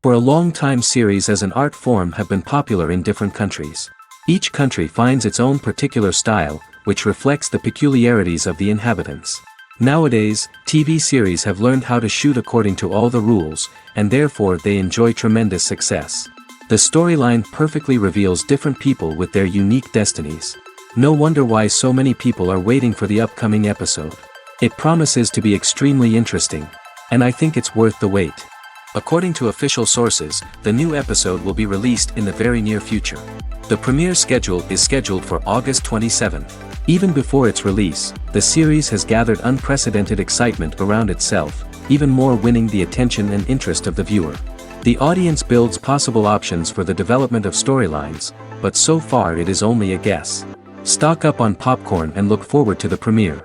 For a long time, series as an art form have been popular in different countries. Each country finds its own particular style, which reflects the peculiarities of the inhabitants. Nowadays, TV series have learned how to shoot according to all the rules, and therefore they enjoy tremendous success. The storyline perfectly reveals different people with their unique destinies. No wonder why so many people are waiting for the upcoming episode. It promises to be extremely interesting, and I think it's worth the wait. According to official sources, the new episode will be released in the very near future. The premiere schedule is scheduled for August 27. Even before its release, the series has gathered unprecedented excitement around itself, even more winning the attention and interest of the viewer. The audience builds possible options for the development of storylines, but so far it is only a guess. Stock up on popcorn and look forward to the premiere.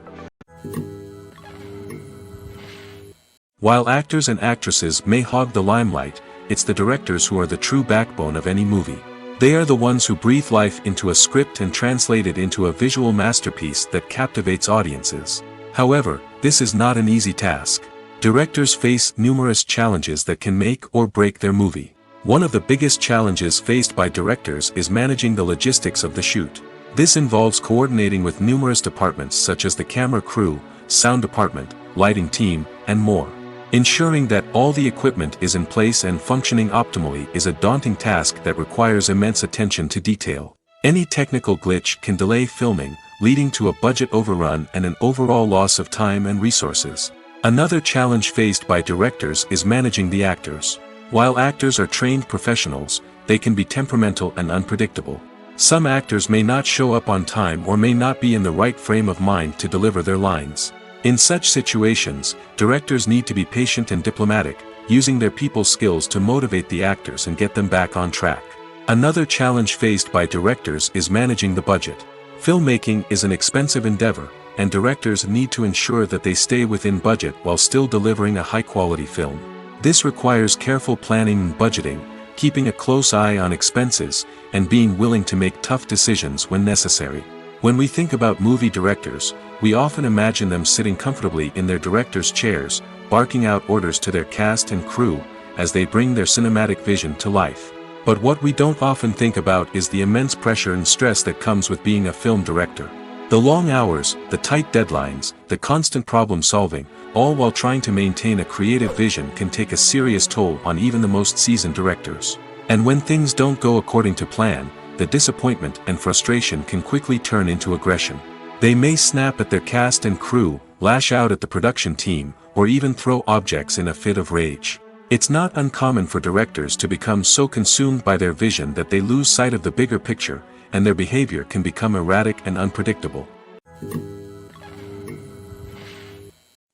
While actors and actresses may hog the limelight, it's the directors who are the true backbone of any movie. They are the ones who breathe life into a script and translate it into a visual masterpiece that captivates audiences. However, this is not an easy task. Directors face numerous challenges that can make or break their movie. One of the biggest challenges faced by directors is managing the logistics of the shoot. This involves coordinating with numerous departments such as the camera crew, sound department, lighting team, and more. Ensuring that all the equipment is in place and functioning optimally is a daunting task that requires immense attention to detail. Any technical glitch can delay filming, leading to a budget overrun and an overall loss of time and resources. Another challenge faced by directors is managing the actors. While actors are trained professionals, they can be temperamental and unpredictable. Some actors may not show up on time or may not be in the right frame of mind to deliver their lines. In such situations, directors need to be patient and diplomatic, using their people skills to motivate the actors and get them back on track. Another challenge faced by directors is managing the budget. Filmmaking is an expensive endeavor, and directors need to ensure that they stay within budget while still delivering a high-quality film. This requires careful planning and budgeting, keeping a close eye on expenses, and being willing to make tough decisions when necessary. When we think about movie directors, we often imagine them sitting comfortably in their director's chairs, barking out orders to their cast and crew, as they bring their cinematic vision to life. But what we don't often think about is the immense pressure and stress that comes with being a film director. The long hours, the tight deadlines, the constant problem solving, all while trying to maintain a creative vision can take a serious toll on even the most seasoned directors. And when things don't go according to plan, the disappointment and frustration can quickly turn into aggression. They may snap at their cast and crew, lash out at the production team, or even throw objects in a fit of rage. It's not uncommon for directors to become so consumed by their vision that they lose sight of the bigger picture, and their behavior can become erratic and unpredictable.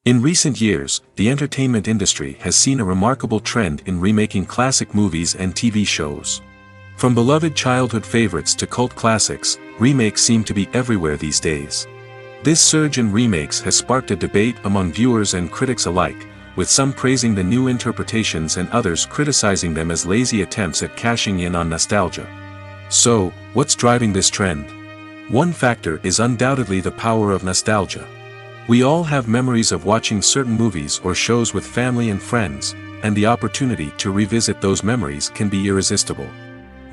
In recent years, the entertainment industry has seen a remarkable trend in remaking classic movies and TV shows. From beloved childhood favorites to cult classics, remakes seem to be everywhere these days. This surge in remakes has sparked a debate among viewers and critics alike, with some praising the new interpretations and others criticizing them as lazy attempts at cashing in on nostalgia. So, what's driving this trend? One factor is undoubtedly the power of nostalgia. We all have memories of watching certain movies or shows with family and friends, and the opportunity to revisit those memories can be irresistible.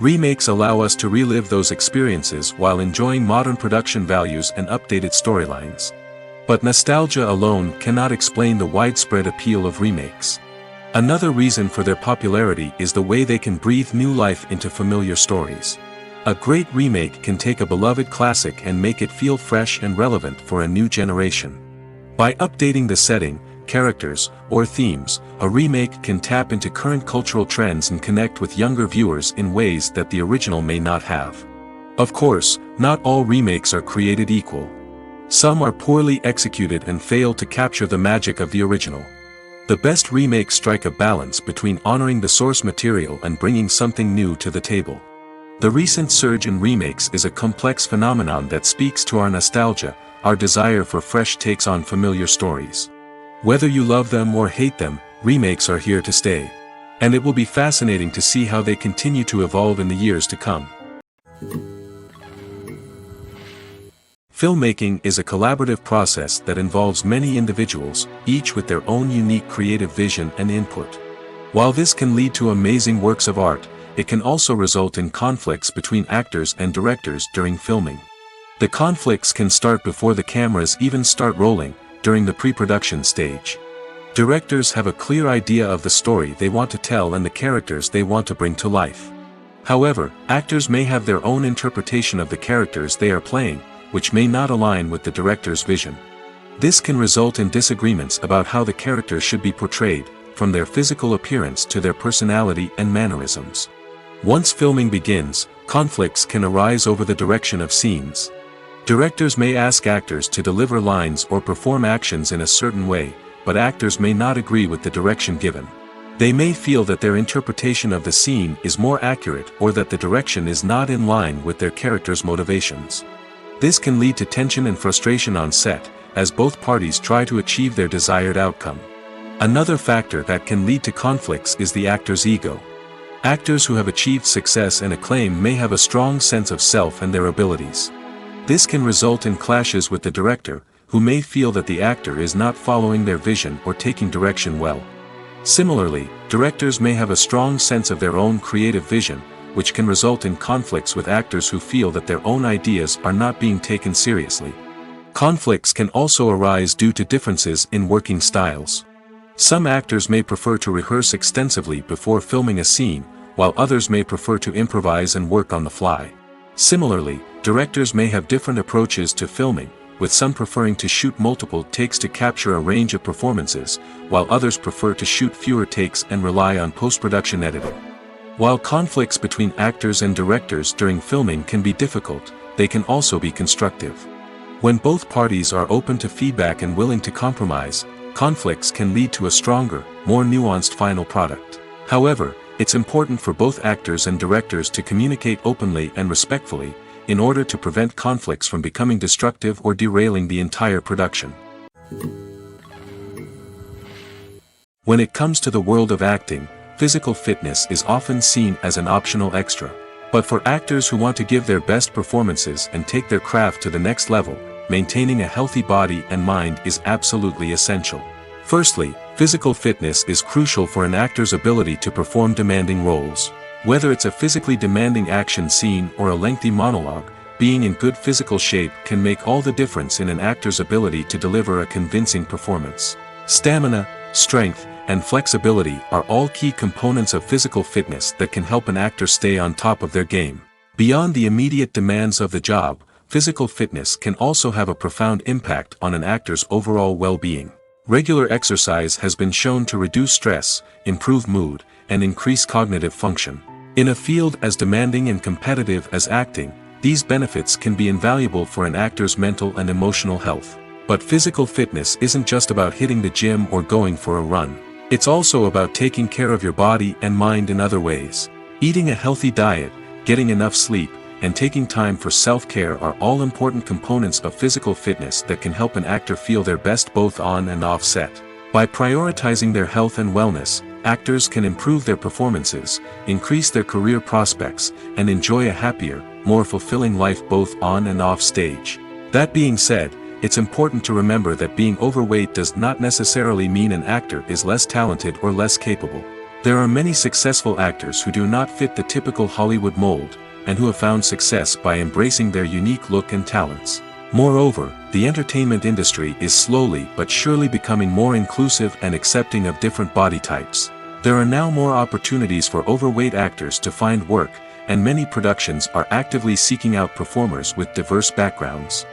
Remakes allow us to relive those experiences while enjoying modern production values and updated storylines. But nostalgia alone cannot explain the widespread appeal of remakes. Another reason for their popularity is the way they can breathe new life into familiar stories. A great remake can take a beloved classic and make it feel fresh and relevant for a new generation. By updating the setting, characters, or themes, a remake can tap into current cultural trends and connect with younger viewers in ways that the original may not have. Of course, not all remakes are created equal. Some are poorly executed and fail to capture the magic of the original. The best remakes strike a balance between honoring the source material and bringing something new to the table. The recent surge in remakes is a complex phenomenon that speaks to our nostalgia, our desire for fresh takes on familiar stories. Whether you love them or hate them, remakes are here to stay. And it will be fascinating to see how they continue to evolve in the years to come. Filmmaking is a collaborative process that involves many individuals, each with their own unique creative vision and input. While this can lead to amazing works of art, it can also result in conflicts between actors and directors during filming. The conflicts can start before the cameras even start rolling, during the pre-production stage. Directors have a clear idea of the story they want to tell and the characters they want to bring to life. However, actors may have their own interpretation of the characters they are playing, which may not align with the director's vision. This can result in disagreements about how the characters should be portrayed, from their physical appearance to their personality and mannerisms. Once filming begins, conflicts can arise over the direction of scenes. Directors may ask actors to deliver lines or perform actions in a certain way, but actors may not agree with the direction given. They may feel that their interpretation of the scene is more accurate or that the direction is not in line with their character's motivations. This can lead to tension and frustration on set, as both parties try to achieve their desired outcome. Another factor that can lead to conflicts is the actor's ego. Actors who have achieved success and acclaim may have a strong sense of self and their abilities. This can result in clashes with the director, who may feel that the actor is not following their vision or taking direction well. Similarly, directors may have a strong sense of their own creative vision, which can result in conflicts with actors who feel that their own ideas are not being taken seriously. Conflicts can also arise due to differences in working styles. Some actors may prefer to rehearse extensively before filming a scene, while others may prefer to improvise and work on the fly. Similarly, directors may have different approaches to filming, with some preferring to shoot multiple takes to capture a range of performances, while others prefer to shoot fewer takes and rely on post-production editing. While conflicts between actors and directors during filming can be difficult, they can also be constructive. When both parties are open to feedback and willing to compromise, conflicts can lead to a stronger, more nuanced final product. However, it's important for both actors and directors to communicate openly and respectfully, in order to prevent conflicts from becoming destructive or derailing the entire production. When it comes to the world of acting, physical fitness is often seen as an optional extra. But for actors who want to give their best performances and take their craft to the next level, maintaining a healthy body and mind is absolutely essential. Firstly, physical fitness is crucial for an actor's ability to perform demanding roles. Whether it's a physically demanding action scene or a lengthy monologue, being in good physical shape can make all the difference in an actor's ability to deliver a convincing performance. Stamina, strength, and flexibility are all key components of physical fitness that can help an actor stay on top of their game. Beyond the immediate demands of the job, physical fitness can also have a profound impact on an actor's overall well-being. Regular exercise has been shown to reduce stress, improve mood, and increase cognitive function. In a field as demanding and competitive as acting, these benefits can be invaluable for an actor's mental and emotional health. But physical fitness isn't just about hitting the gym or going for a run. It's also about taking care of your body and mind in other ways. Eating a healthy diet, getting enough sleep, and taking time for self-care are all important components of physical fitness that can help an actor feel their best both on and off set. By prioritizing their health and wellness, actors can improve their performances, increase their career prospects, and enjoy a happier, more fulfilling life both on and off stage. That being said, it's important to remember that being overweight does not necessarily mean an actor is less talented or less capable. There are many successful actors who do not fit the typical Hollywood mold, and who have found success by embracing their unique look and talents. Moreover, the entertainment industry is slowly but surely becoming more inclusive and accepting of different body types. There are now more opportunities for overweight actors to find work, and many productions are actively seeking out performers with diverse backgrounds.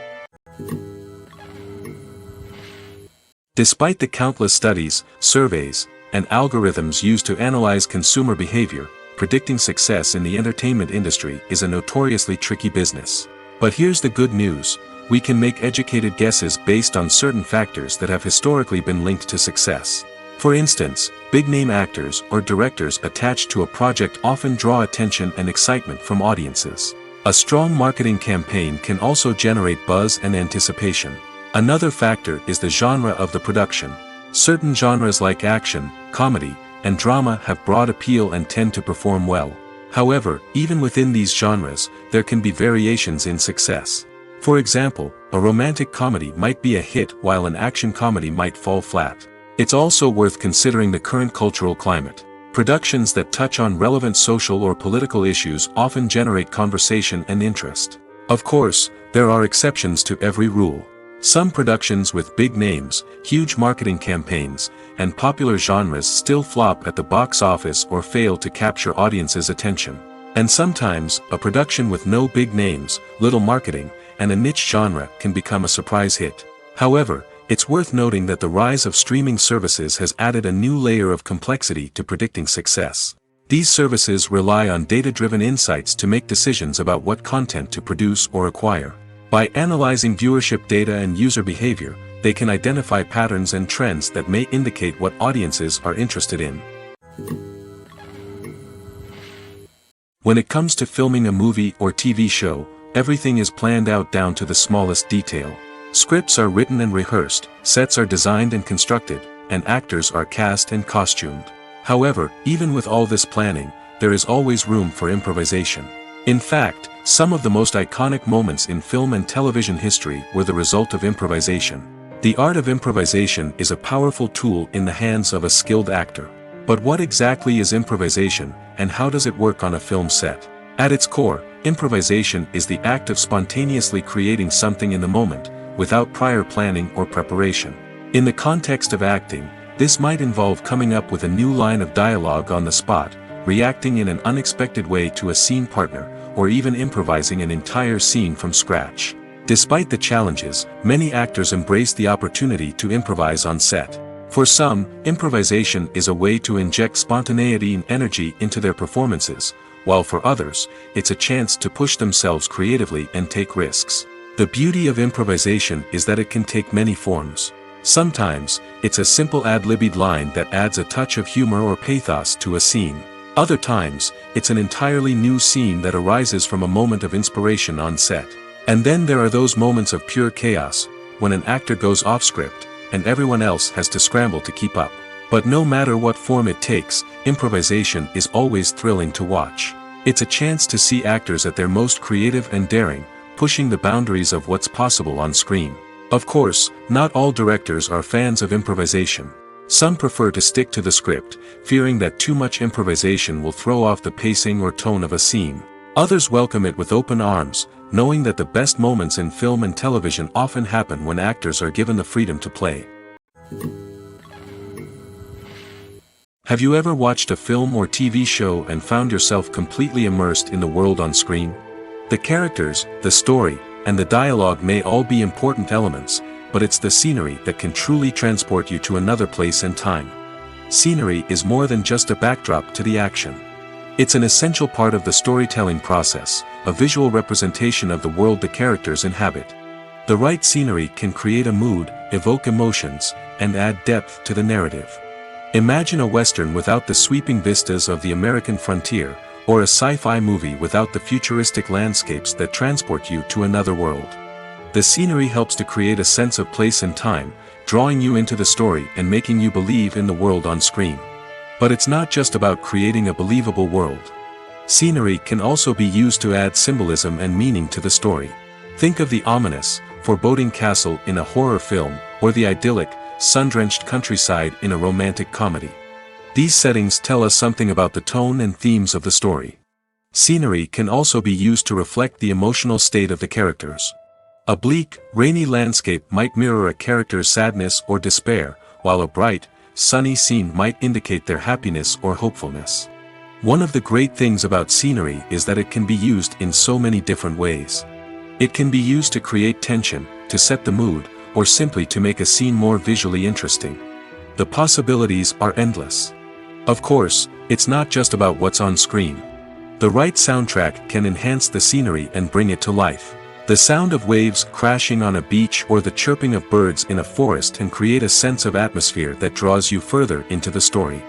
Despite the countless studies, surveys, and algorithms used to analyze consumer behavior, predicting success in the entertainment industry is a notoriously tricky business. But here's the good news: we can make educated guesses based on certain factors that have historically been linked to success. For instance, big-name actors or directors attached to a project often draw attention and excitement from audiences. A strong marketing campaign can also generate buzz and anticipation. Another factor is the genre of the production. Certain genres like action, comedy, and drama have broad appeal and tend to perform well. However, even within these genres, there can be variations in success. For example, a romantic comedy might be a hit while an action comedy might fall flat. It's also worth considering the current cultural climate. Productions that touch on relevant social or political issues often generate conversation and interest. Of course, there are exceptions to every rule. Some productions with big names, huge marketing campaigns, and popular genres still flop at the box office or fail to capture audiences' attention. And sometimes, a production with no big names, little marketing, and a niche genre can become a surprise hit. However, it's worth noting that the rise of streaming services has added a new layer of complexity to predicting success. These services rely on data-driven insights to make decisions about what content to produce or acquire. By analyzing viewership data and user behavior, they can identify patterns and trends that may indicate what audiences are interested in. When it comes to filming a movie or TV show, everything is planned out down to the smallest detail. Scripts are written and rehearsed, sets are designed and constructed, and actors are cast and costumed. However, even with all this planning, there is always room for improvisation. In fact, some of the most iconic moments in film and television history were the result of improvisation. The art of improvisation is a powerful tool in the hands of a skilled actor. But what exactly is improvisation, and how does it work on a film set? At its core, improvisation is the act of spontaneously creating something in the moment, without prior planning or preparation. In the context of acting, this might involve coming up with a new line of dialogue on the spot, reacting in an unexpected way to a scene partner, or even improvising an entire scene from scratch. Despite the challenges, many actors embrace the opportunity to improvise on set. For some, improvisation is a way to inject spontaneity and energy into their performances, while for others, it's a chance to push themselves creatively and take risks. The beauty of improvisation is that it can take many forms. Sometimes, it's a simple ad-libbed line that adds a touch of humor or pathos to a scene. Other times, it's an entirely new scene that arises from a moment of inspiration on set. And then there are those moments of pure chaos, when an actor goes off script, and everyone else has to scramble to keep up. But no matter what form it takes, improvisation is always thrilling to watch. It's a chance to see actors at their most creative and daring, pushing the boundaries of what's possible on screen. Of course, not all directors are fans of improvisation. Some prefer to stick to the script, fearing that too much improvisation will throw off the pacing or tone of a scene. Others welcome it with open arms, knowing that the best moments in film and television often happen when actors are given the freedom to play. Have you ever watched a film or TV show and found yourself completely immersed in the world on screen? The characters, the story, and the dialogue may all be important elements, but it's the scenery that can truly transport you to another place and time. Scenery is more than just a backdrop to the action. It's an essential part of the storytelling process, a visual representation of the world the characters inhabit. The right scenery can create a mood, evoke emotions, and add depth to the narrative. Imagine a Western without the sweeping vistas of the American frontier, or a sci-fi movie without the futuristic landscapes that transport you to another world. The scenery helps to create a sense of place and time, drawing you into the story and making you believe in the world on screen. But it's not just about creating a believable world. Scenery can also be used to add symbolism and meaning to the story. Think of the ominous, foreboding castle in a horror film, or the idyllic, sun-drenched countryside in a romantic comedy. These settings tell us something about the tone and themes of the story. Scenery can also be used to reflect the emotional state of the characters. A bleak, rainy landscape might mirror a character's sadness or despair, while a bright, sunny scene might indicate their happiness or hopefulness. One of the great things about scenery is that it can be used in so many different ways. It can be used to create tension, to set the mood, or simply to make a scene more visually interesting. The possibilities are endless. Of course, it's not just about what's on screen. The right soundtrack can enhance the scenery and bring it to life. The sound of waves crashing on a beach or the chirping of birds in a forest can create a sense of atmosphere that draws you further into the story.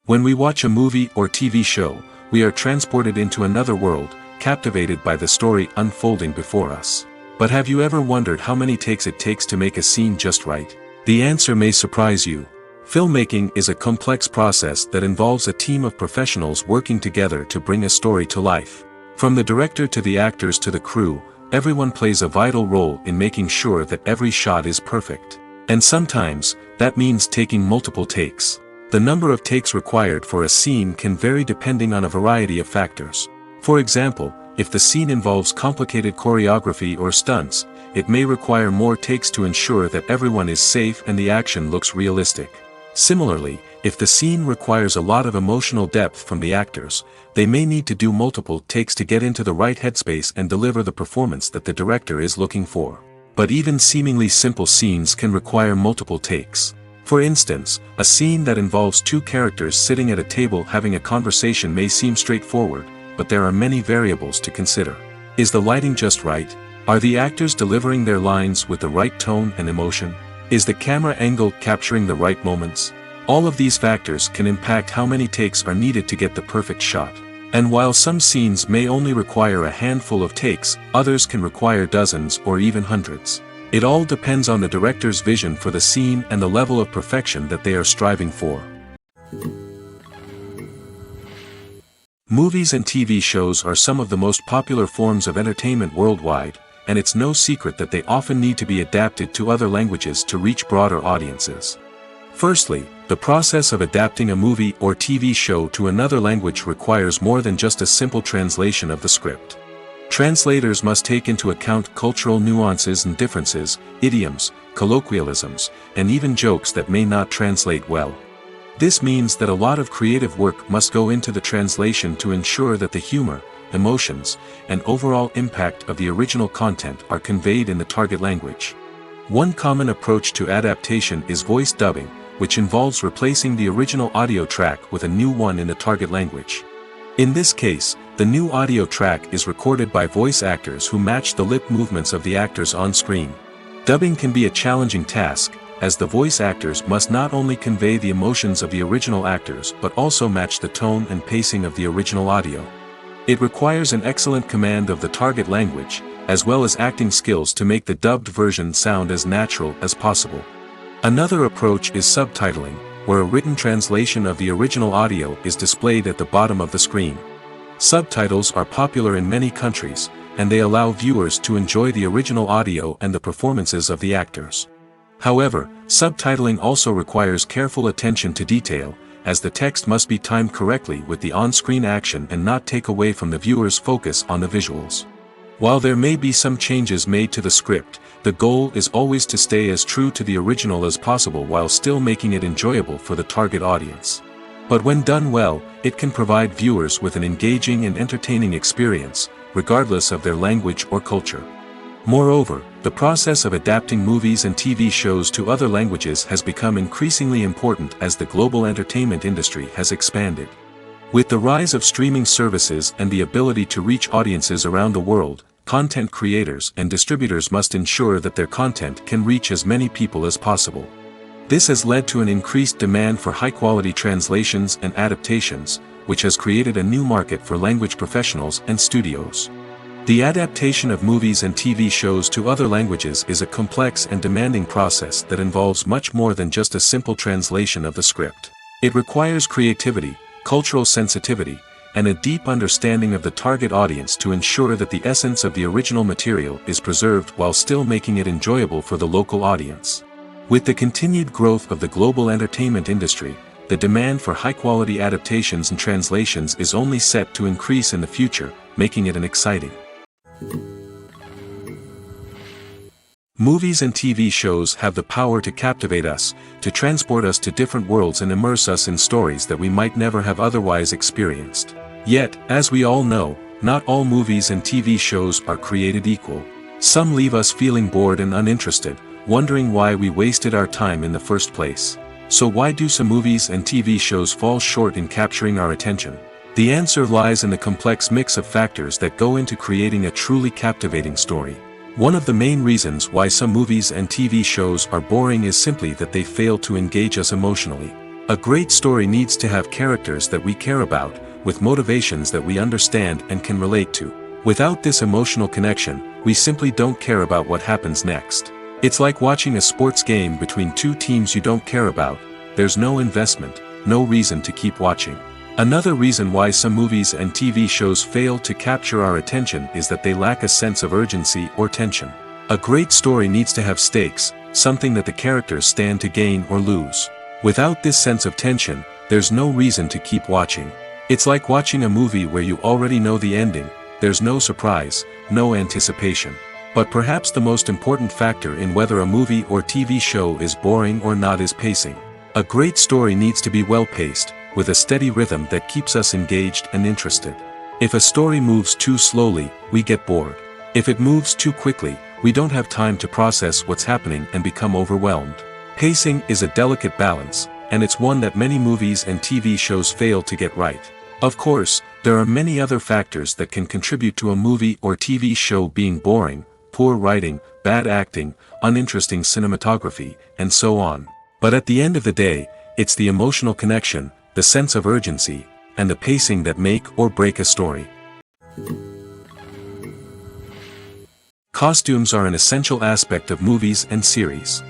When we watch a movie or TV show, we are transported into another world, captivated by the story unfolding before us. But have you ever wondered how many takes it takes to make a scene just right? The answer may surprise you. Filmmaking is a complex process that involves a team of professionals working together to bring a story to life. From the director to the actors to the crew, everyone plays a vital role in making sure that every shot is perfect. And sometimes, that means taking multiple takes. The number of takes required for a scene can vary depending on a variety of factors. For example, if the scene involves complicated choreography or stunts, it may require more takes to ensure that everyone is safe and the action looks realistic. Similarly, if the scene requires a lot of emotional depth from the actors, they may need to do multiple takes to get into the right headspace and deliver the performance that the director is looking for. But even seemingly simple scenes can require multiple takes. For instance, a scene that involves two characters sitting at a table having a conversation may seem straightforward, but there are many variables to consider. Is the lighting just right? Are the actors delivering their lines with the right tone and emotion? Is the camera angle capturing the right moments? All of these factors can impact how many takes are needed to get the perfect shot. And while some scenes may only require a handful of takes, others can require dozens or even hundreds. It all depends on the director's vision for the scene and the level of perfection that they are striving for. Movies and TV shows are some of the most popular forms of entertainment worldwide, and it's no secret that they often need to be adapted to other languages to reach broader audiences. Firstly, the process of adapting a movie or TV show to another language requires more than just a simple translation of the script. Translators must take into account cultural nuances and differences, idioms, colloquialisms, and even jokes that may not translate well. This means that a lot of creative work must go into the translation to ensure that the humor, emotions, and overall impact of the original content are conveyed in the target language. One common approach to adaptation is voice dubbing, which involves replacing the original audio track with a new one in the target language. In this case, the new audio track is recorded by voice actors who match the lip movements of the actors on screen. Dubbing can be a challenging task, as the voice actors must not only convey the emotions of the original actors but also match the tone and pacing of the original audio. It requires an excellent command of the target language, as well as acting skills to make the dubbed version sound as natural as possible. Another approach is subtitling, where a written translation of the original audio is displayed at the bottom of the screen. Subtitles are popular in many countries, and they allow viewers to enjoy the original audio and the performances of the actors. However, subtitling also requires careful attention to detail, as the text must be timed correctly with the on-screen action and not take away from the viewer's focus on the visuals. While there may be some changes made to the script, the goal is always to stay as true to the original as possible while still making it enjoyable for the target audience. But when done well, it can provide viewers with an engaging and entertaining experience, regardless of their language or culture. Moreover, the process of adapting movies and TV shows to other languages has become increasingly important as the global entertainment industry has expanded. With the rise of streaming services and the ability to reach audiences around the world, content creators and distributors must ensure that their content can reach as many people as possible. This has led to an increased demand for high-quality translations and adaptations, which has created a new market for language professionals and studios. The adaptation of movies and TV shows to other languages is a complex and demanding process that involves much more than just a simple translation of the script. It requires creativity, cultural sensitivity, and a deep understanding of the target audience to ensure that the essence of the original material is preserved while still making it enjoyable for the local audience. With the continued growth of the global entertainment industry, the demand for high-quality adaptations and translations is only set to increase in the future, making it an exciting. Movies and TV shows have the power to captivate us, to transport us to different worlds and immerse us in stories that we might never have otherwise experienced. Yet, as we all know, not all movies and TV shows are created equal. Some leave us feeling bored and uninterested, wondering why we wasted our time in the first place. So why do some movies and TV shows fall short in capturing our attention? The answer lies in the complex mix of factors that go into creating a truly captivating story. One of the main reasons why some movies and TV shows are boring is simply that they fail to engage us emotionally. A great story needs to have characters that we care about, with motivations that we understand and can relate to. Without this emotional connection, we simply don't care about what happens next. It's like watching a sports game between two teams you don't care about. There's no investment, no reason to keep watching. Another reason why some movies and TV shows fail to capture our attention is that they lack a sense of urgency or tension. A great story needs to have stakes, something that the characters stand to gain or lose. Without this sense of tension, there's no reason to keep watching. It's like watching a movie where you already know the ending, there's no surprise, no anticipation. But perhaps the most important factor in whether a movie or TV show is boring or not is pacing. A great story needs to be well-paced, with a steady rhythm that keeps us engaged and interested. If a story moves too slowly, we get bored. If it moves too quickly, we don't have time to process what's happening and become overwhelmed. Pacing is a delicate balance, and it's one that many movies and TV shows fail to get right. Of course, there are many other factors that can contribute to a movie or TV show being boring: poor writing, bad acting, uninteresting cinematography, and so on. But at the end of the day, it's the emotional connection, the sense of urgency, and the pacing that make or break a story. Costumes are an essential aspect of movies and series.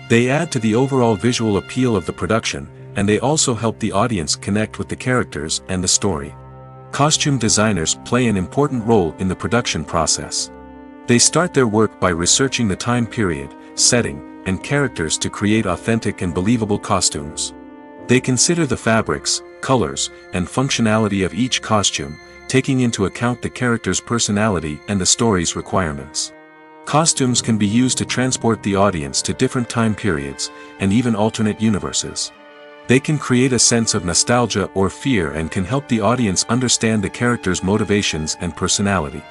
They add to the overall visual appeal of the production, and they also help the audience connect with the characters and the story. Costume designers play an important role in the production process. They start their work by researching the time period, setting, and characters to create authentic and believable costumes. They consider the fabrics, colors, and functionality of each costume, taking into account the character's personality and the story's requirements. Costumes can be used to transport the audience to different time periods, and even alternate universes. They can create a sense of nostalgia or fear and can help the audience understand the character's motivations and personality.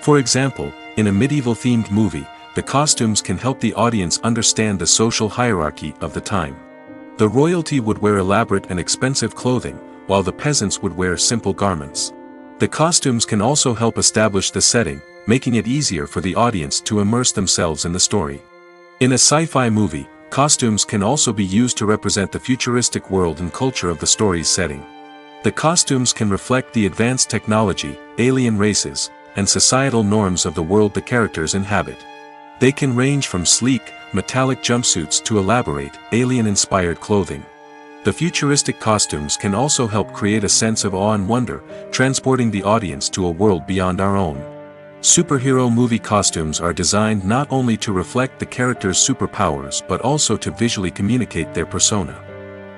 For example, in a medieval-themed movie, the costumes can help the audience understand the social hierarchy of the time. The royalty would wear elaborate and expensive clothing, while the peasants would wear simple garments. The costumes can also help establish the setting, making it easier for the audience to immerse themselves in the story. In a sci-fi movie, costumes can also be used to represent the futuristic world and culture of the story's setting. The costumes can reflect the advanced technology, alien races, and societal norms of the world the characters inhabit. They can range from sleek, metallic jumpsuits to elaborate, alien-inspired clothing. The futuristic costumes can also help create a sense of awe and wonder, transporting the audience to a world beyond our own. Superhero movie costumes are designed not only to reflect the character's superpowers but also to visually communicate their persona.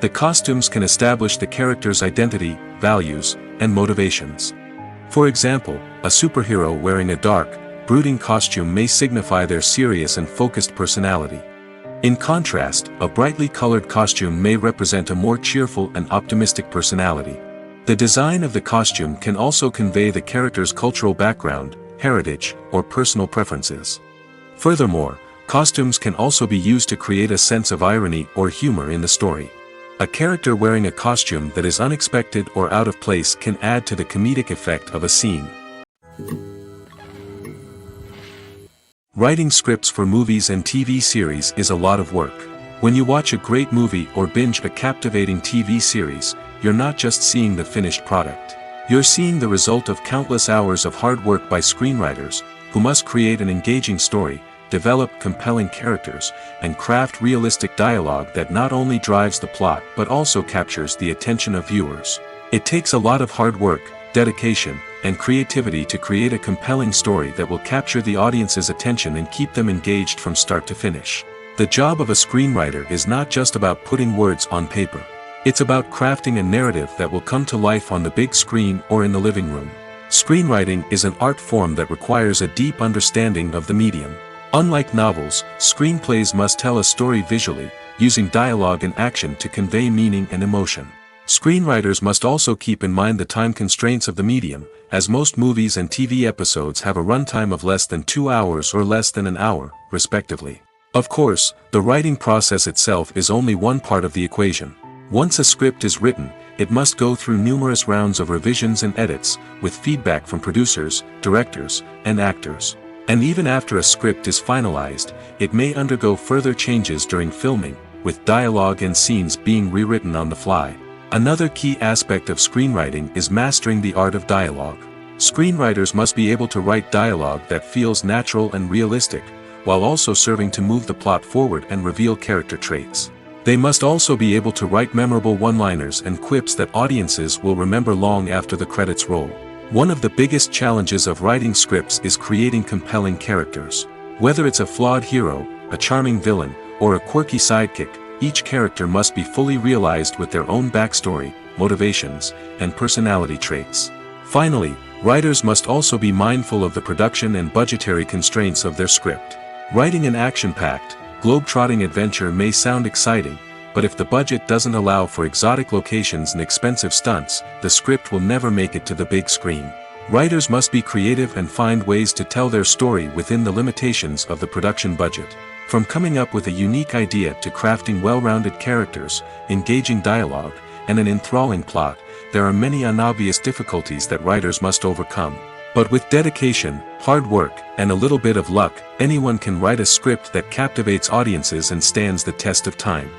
The costumes can establish the character's identity, values, and motivations. For example, a superhero wearing a dark, brooding costume may signify their serious and focused personality. In contrast, a brightly colored costume may represent a more cheerful and optimistic personality. The design of the costume can also convey the character's cultural background, heritage, or personal preferences. Furthermore, costumes can also be used to create a sense of irony or humor in the story. A character wearing a costume that is unexpected or out of place can add to the comedic effect of a scene. Writing scripts for movies and TV series is a lot of work. When you watch a great movie or binge a captivating TV series, you're not just seeing the finished product. You're seeing the result of countless hours of hard work by screenwriters, who must create an engaging story, develop compelling characters, and craft realistic dialogue that not only drives the plot but also captures the attention of viewers. It takes a lot of hard work, dedication, and creativity to create a compelling story that will capture the audience's attention and keep them engaged from start to finish. The job of a screenwriter is not just about putting words on paper. It's about crafting a narrative that will come to life on the big screen or in the living room. Screenwriting is an art form that requires a deep understanding of the medium. Unlike novels, screenplays must tell a story visually, using dialogue and action to convey meaning and emotion. Screenwriters must also keep in mind the time constraints of the medium, as most movies and TV episodes have a runtime of less than 2 hours or less than an hour, respectively. Of course, the writing process itself is only one part of the equation. Once a script is written, it must go through numerous rounds of revisions and edits, with feedback from producers, directors, and actors. And even after a script is finalized, it may undergo further changes during filming, with dialogue and scenes being rewritten on the fly. Another key aspect of screenwriting is mastering the art of dialogue. Screenwriters must be able to write dialogue that feels natural and realistic, while also serving to move the plot forward and reveal character traits. They must also be able to write memorable one-liners and quips that audiences will remember long after the credits roll. One of the biggest challenges of writing scripts is creating compelling characters. Whether it's a flawed hero, a charming villain, or a quirky sidekick, each character must be fully realized with their own backstory, motivations, and personality traits. Finally, writers must also be mindful of the production and budgetary constraints of their script. Writing an action-packed, globe-trotting adventure may sound exciting, but if the budget doesn't allow for exotic locations and expensive stunts, the script will never make it to the big screen. Writers must be creative and find ways to tell their story within the limitations of the production budget. From coming up with a unique idea to crafting well-rounded characters, engaging dialogue, and an enthralling plot, there are many unobvious difficulties that writers must overcome. But with dedication, hard work, and a little bit of luck, anyone can write a script that captivates audiences and stands the test of time.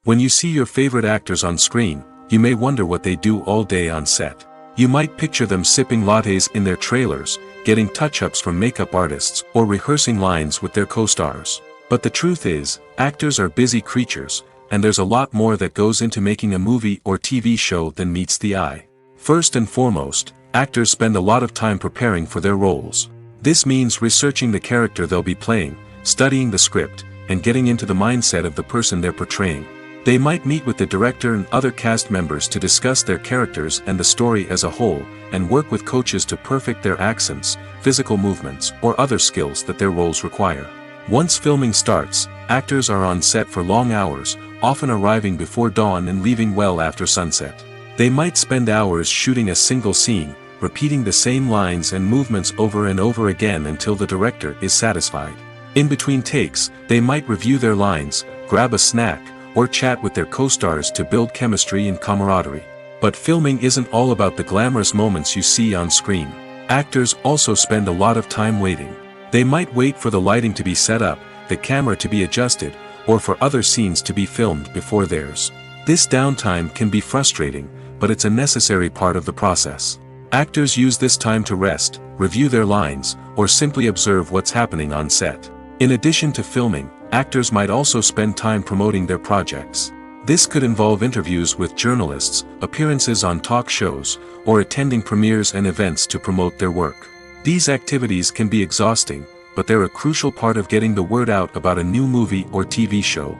When you see your favorite actors on screen, you may wonder what they do all day on set. You might picture them sipping lattes in their trailers, getting touch-ups from makeup artists, or rehearsing lines with their co-stars. But the truth is, actors are busy creatures, and there's a lot more that goes into making a movie or TV show than meets the eye. First and foremost, actors spend a lot of time preparing for their roles. This means researching the character they'll be playing, studying the script, and getting into the mindset of the person they're portraying. They might meet with the director and other cast members to discuss their characters and the story as a whole, and work with coaches to perfect their accents, physical movements, or other skills that their roles require. Once filming starts, actors are on set for long hours, often arriving before dawn and leaving well after sunset. They might spend hours shooting a single scene, repeating the same lines and movements over and over again until the director is satisfied. In between takes, they might review their lines, grab a snack, or chat with their co-stars to build chemistry and camaraderie. But filming isn't all about the glamorous moments you see on screen. Actors also spend a lot of time waiting. They might wait for the lighting to be set up, the camera to be adjusted, or for other scenes to be filmed before theirs. This downtime can be frustrating, but it's a necessary part of the process. Actors use this time to rest, review their lines, or simply observe what's happening on set. In addition to filming, actors might also spend time promoting their projects. This could involve interviews with journalists, appearances on talk shows, or attending premieres and events to promote their work. These activities can be exhausting, but they're a crucial part of getting the word out about a new movie or TV show.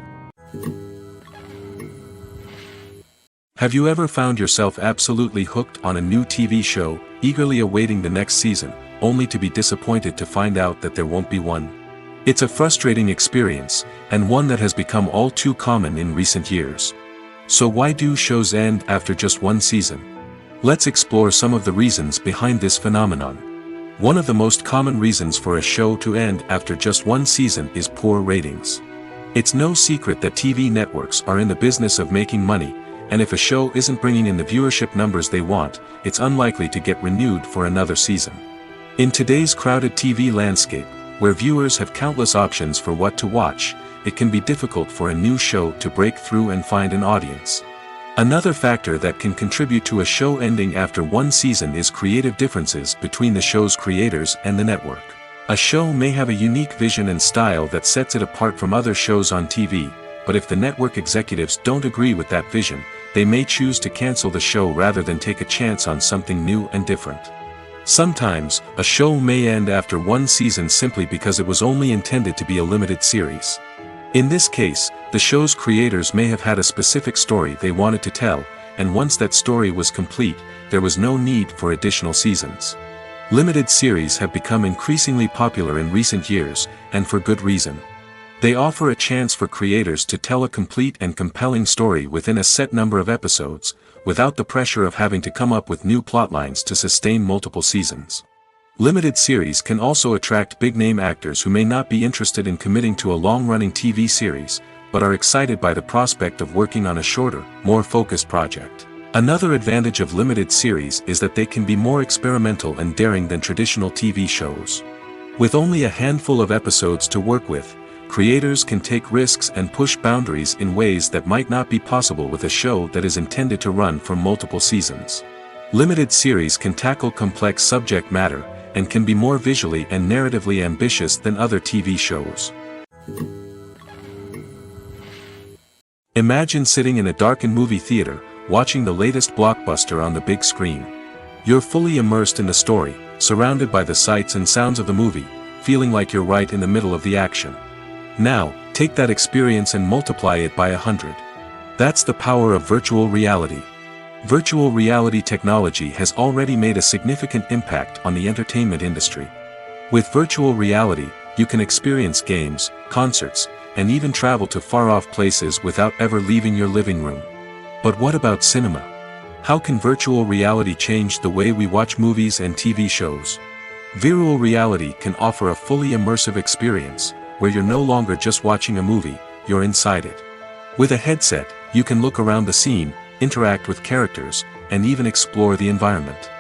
Have you ever found yourself absolutely hooked on a new TV show, eagerly awaiting the next season, only to be disappointed to find out that there won't be one? It's a frustrating experience, and one that has become all too common in recent years. So why do shows end after just one season? Let's explore some of the reasons behind this phenomenon. One of the most common reasons for a show to end after just one season is poor ratings. It's no secret that TV networks are in the business of making money, and if a show isn't bringing in the viewership numbers they want, it's unlikely to get renewed for another season. In today's crowded TV landscape, where viewers have countless options for what to watch, it can be difficult for a new show to break through and find an audience. Another factor that can contribute to a show ending after one season is creative differences between the show's creators and the network. A show may have a unique vision and style that sets it apart from other shows on TV, but if the network executives don't agree with that vision, they may choose to cancel the show rather than take a chance on something new and different. Sometimes, a show may end after one season simply because it was only intended to be a limited series. In this case, the show's creators may have had a specific story they wanted to tell, and once that story was complete, there was no need for additional seasons. Limited series have become increasingly popular in recent years, and for good reason. They offer a chance for creators to tell a complete and compelling story within a set number of episodes, without the pressure of having to come up with new plotlines to sustain multiple seasons. Limited series can also attract big-name actors who may not be interested in committing to a long-running TV series, but are excited by the prospect of working on a shorter, more focused project. Another advantage of limited series is that they can be more experimental and daring than traditional TV shows. With only a handful of episodes to work with, creators can take risks and push boundaries in ways that might not be possible with a show that is intended to run for multiple seasons. Limited series can tackle complex subject matter, and can be more visually and narratively ambitious than other TV shows. Imagine sitting in a darkened movie theater, watching the latest blockbuster on the big screen. You're fully immersed in the story, surrounded by the sights and sounds of the movie, feeling like you're right in the middle of the action. Now, take that experience and multiply it by 100. That's the power of virtual reality. Virtual reality technology has already made a significant impact on the entertainment industry. With virtual reality, you can experience games, concerts, and even travel to far-off places without ever leaving your living room. But what about cinema? How can virtual reality change the way we watch movies and TV shows? Virtual reality can offer a fully immersive experience, where you're no longer just watching a movie, you're inside it. With a headset, you can look around the scene, interact with characters, and even explore the environment.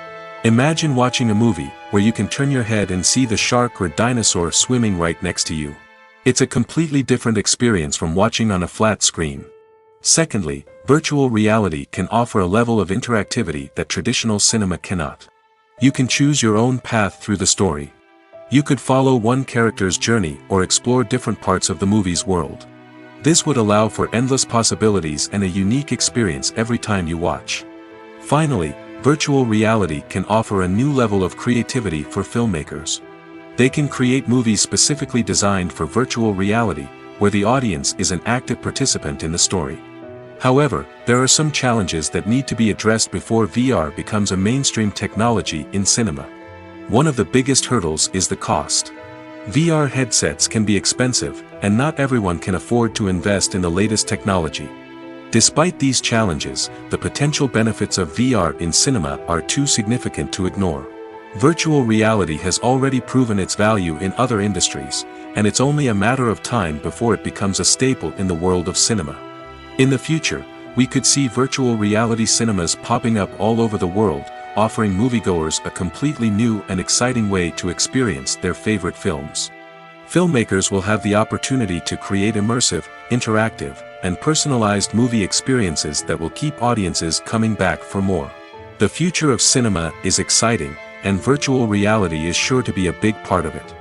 Imagine watching a movie, where you can turn your head and see the shark or dinosaur swimming right next to you. It's a completely different experience from watching on a flat screen. Secondly, virtual reality can offer a level of interactivity that traditional cinema cannot. You can choose your own path through the story. You could follow one character's journey or explore different parts of the movie's world. This would allow for endless possibilities and a unique experience every time you watch. Finally, virtual reality can offer a new level of creativity for filmmakers. They can create movies specifically designed for virtual reality, where the audience is an active participant in the story. However, there are some challenges that need to be addressed before VR becomes a mainstream technology in cinema. One of the biggest hurdles is the cost. VR headsets can be expensive, and not everyone can afford to invest in the latest technology. Despite these challenges, the potential benefits of VR in cinema are too significant to ignore. Virtual reality has already proven its value in other industries, and it's only a matter of time before it becomes a staple in the world of cinema. In the future, we could see virtual reality cinemas popping up all over the world, offering moviegoers a completely new and exciting way to experience their favorite films. Filmmakers will have the opportunity to create immersive, interactive, and personalized movie experiences that will keep audiences coming back for more. The future of cinema is exciting, and virtual reality is sure to be a big part of it.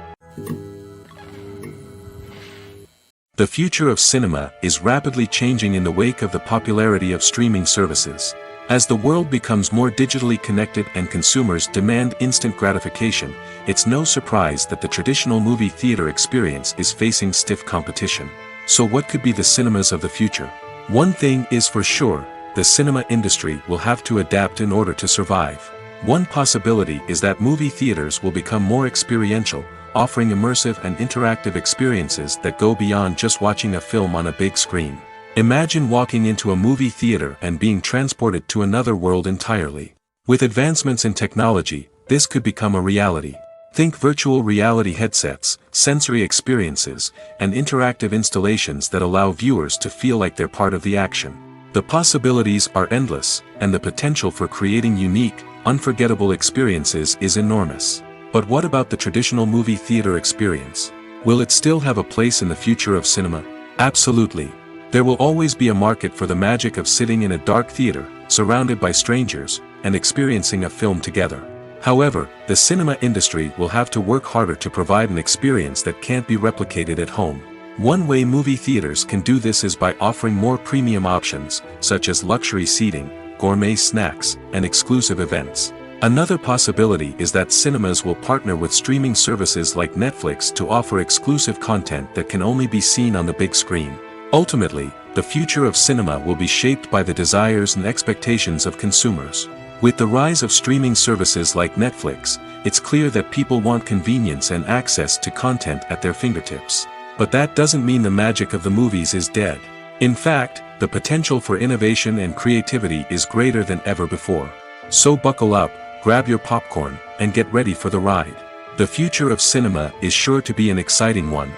The future of cinema is rapidly changing in the wake of the popularity of streaming services. As the world becomes more digitally connected and consumers demand instant gratification, it's no surprise that the traditional movie theater experience is facing stiff competition. So what could be the cinemas of the future? One thing is for sure, the cinema industry will have to adapt in order to survive. One possibility is that movie theaters will become more experiential, offering immersive and interactive experiences that go beyond just watching a film on a big screen. Imagine walking into a movie theater and being transported to another world entirely. With advancements in technology, this could become a reality. Think virtual reality headsets, sensory experiences, and interactive installations that allow viewers to feel like they're part of the action. The possibilities are endless, and the potential for creating unique, unforgettable experiences is enormous. But what about the traditional movie theater experience? Will it still have a place in the future of cinema? Absolutely. There will always be a market for the magic of sitting in a dark theater, surrounded by strangers, and experiencing a film together. However, the cinema industry will have to work harder to provide an experience that can't be replicated at home. One way movie theaters can do this is by offering more premium options, such as luxury seating, gourmet snacks, and exclusive events. Another possibility is that cinemas will partner with streaming services like Netflix to offer exclusive content that can only be seen on the big screen. Ultimately, the future of cinema will be shaped by the desires and expectations of consumers. With the rise of streaming services like Netflix, it's clear that people want convenience and access to content at their fingertips. But that doesn't mean the magic of the movies is dead. In fact, the potential for innovation and creativity is greater than ever before. So buckle up, grab your popcorn, and get ready for the ride. The future of cinema is sure to be an exciting one.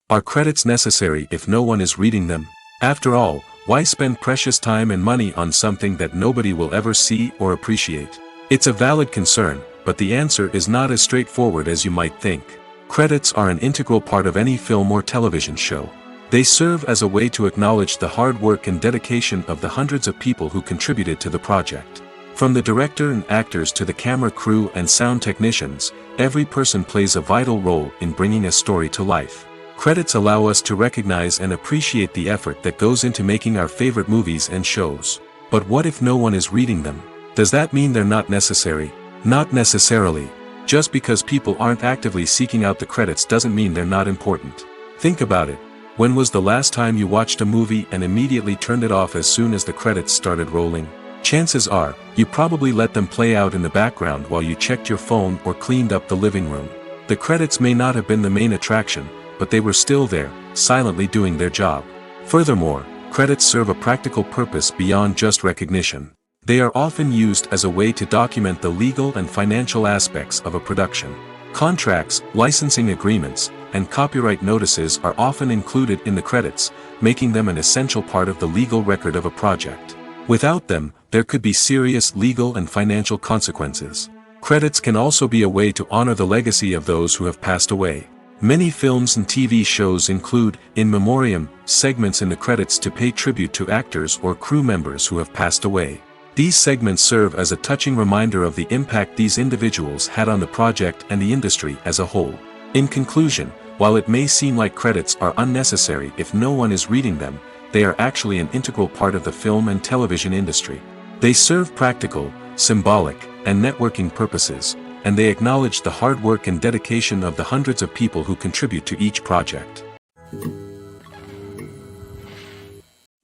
Are credits necessary if no one is reading them? After all, why spend precious time and money on something that nobody will ever see or appreciate? It's a valid concern, but the answer is not as straightforward as you might think. Credits are an integral part of any film or television show. They serve as a way to acknowledge the hard work and dedication of the hundreds of people who contributed to the project. From the director and actors to the camera crew and sound technicians, every person plays a vital role in bringing a story to life. Credits allow us to recognize and appreciate the effort that goes into making our favorite movies and shows. But what if no one is reading them? Does that mean they're not necessary? Not necessarily. Just because people aren't actively seeking out the credits doesn't mean they're not important. Think about it. When was the last time you watched a movie and immediately turned it off as soon as the credits started rolling? Chances are, you probably let them play out in the background while you checked your phone or cleaned up the living room. The credits may not have been the main attraction, but they were still there, silently doing their job. Furthermore, credits serve a practical purpose beyond just recognition. They are often used as a way to document the legal and financial aspects of a production. Contracts, licensing agreements, and copyright notices are often included in the credits, making them an essential part of the legal record of a project. Without them, there could be serious legal and financial consequences. Credits can also be a way to honor the legacy of those who have passed away. Many films and TV shows include, in memoriam, segments in the credits to pay tribute to actors or crew members who have passed away. These segments serve as a touching reminder of the impact these individuals had on the project and the industry as a whole. In conclusion, while it may seem like credits are unnecessary if no one is reading them, they are actually an integral part of the film and television industry. They serve practical, symbolic, and networking purposes, and they acknowledge the hard work and dedication of the hundreds of people who contribute to each project.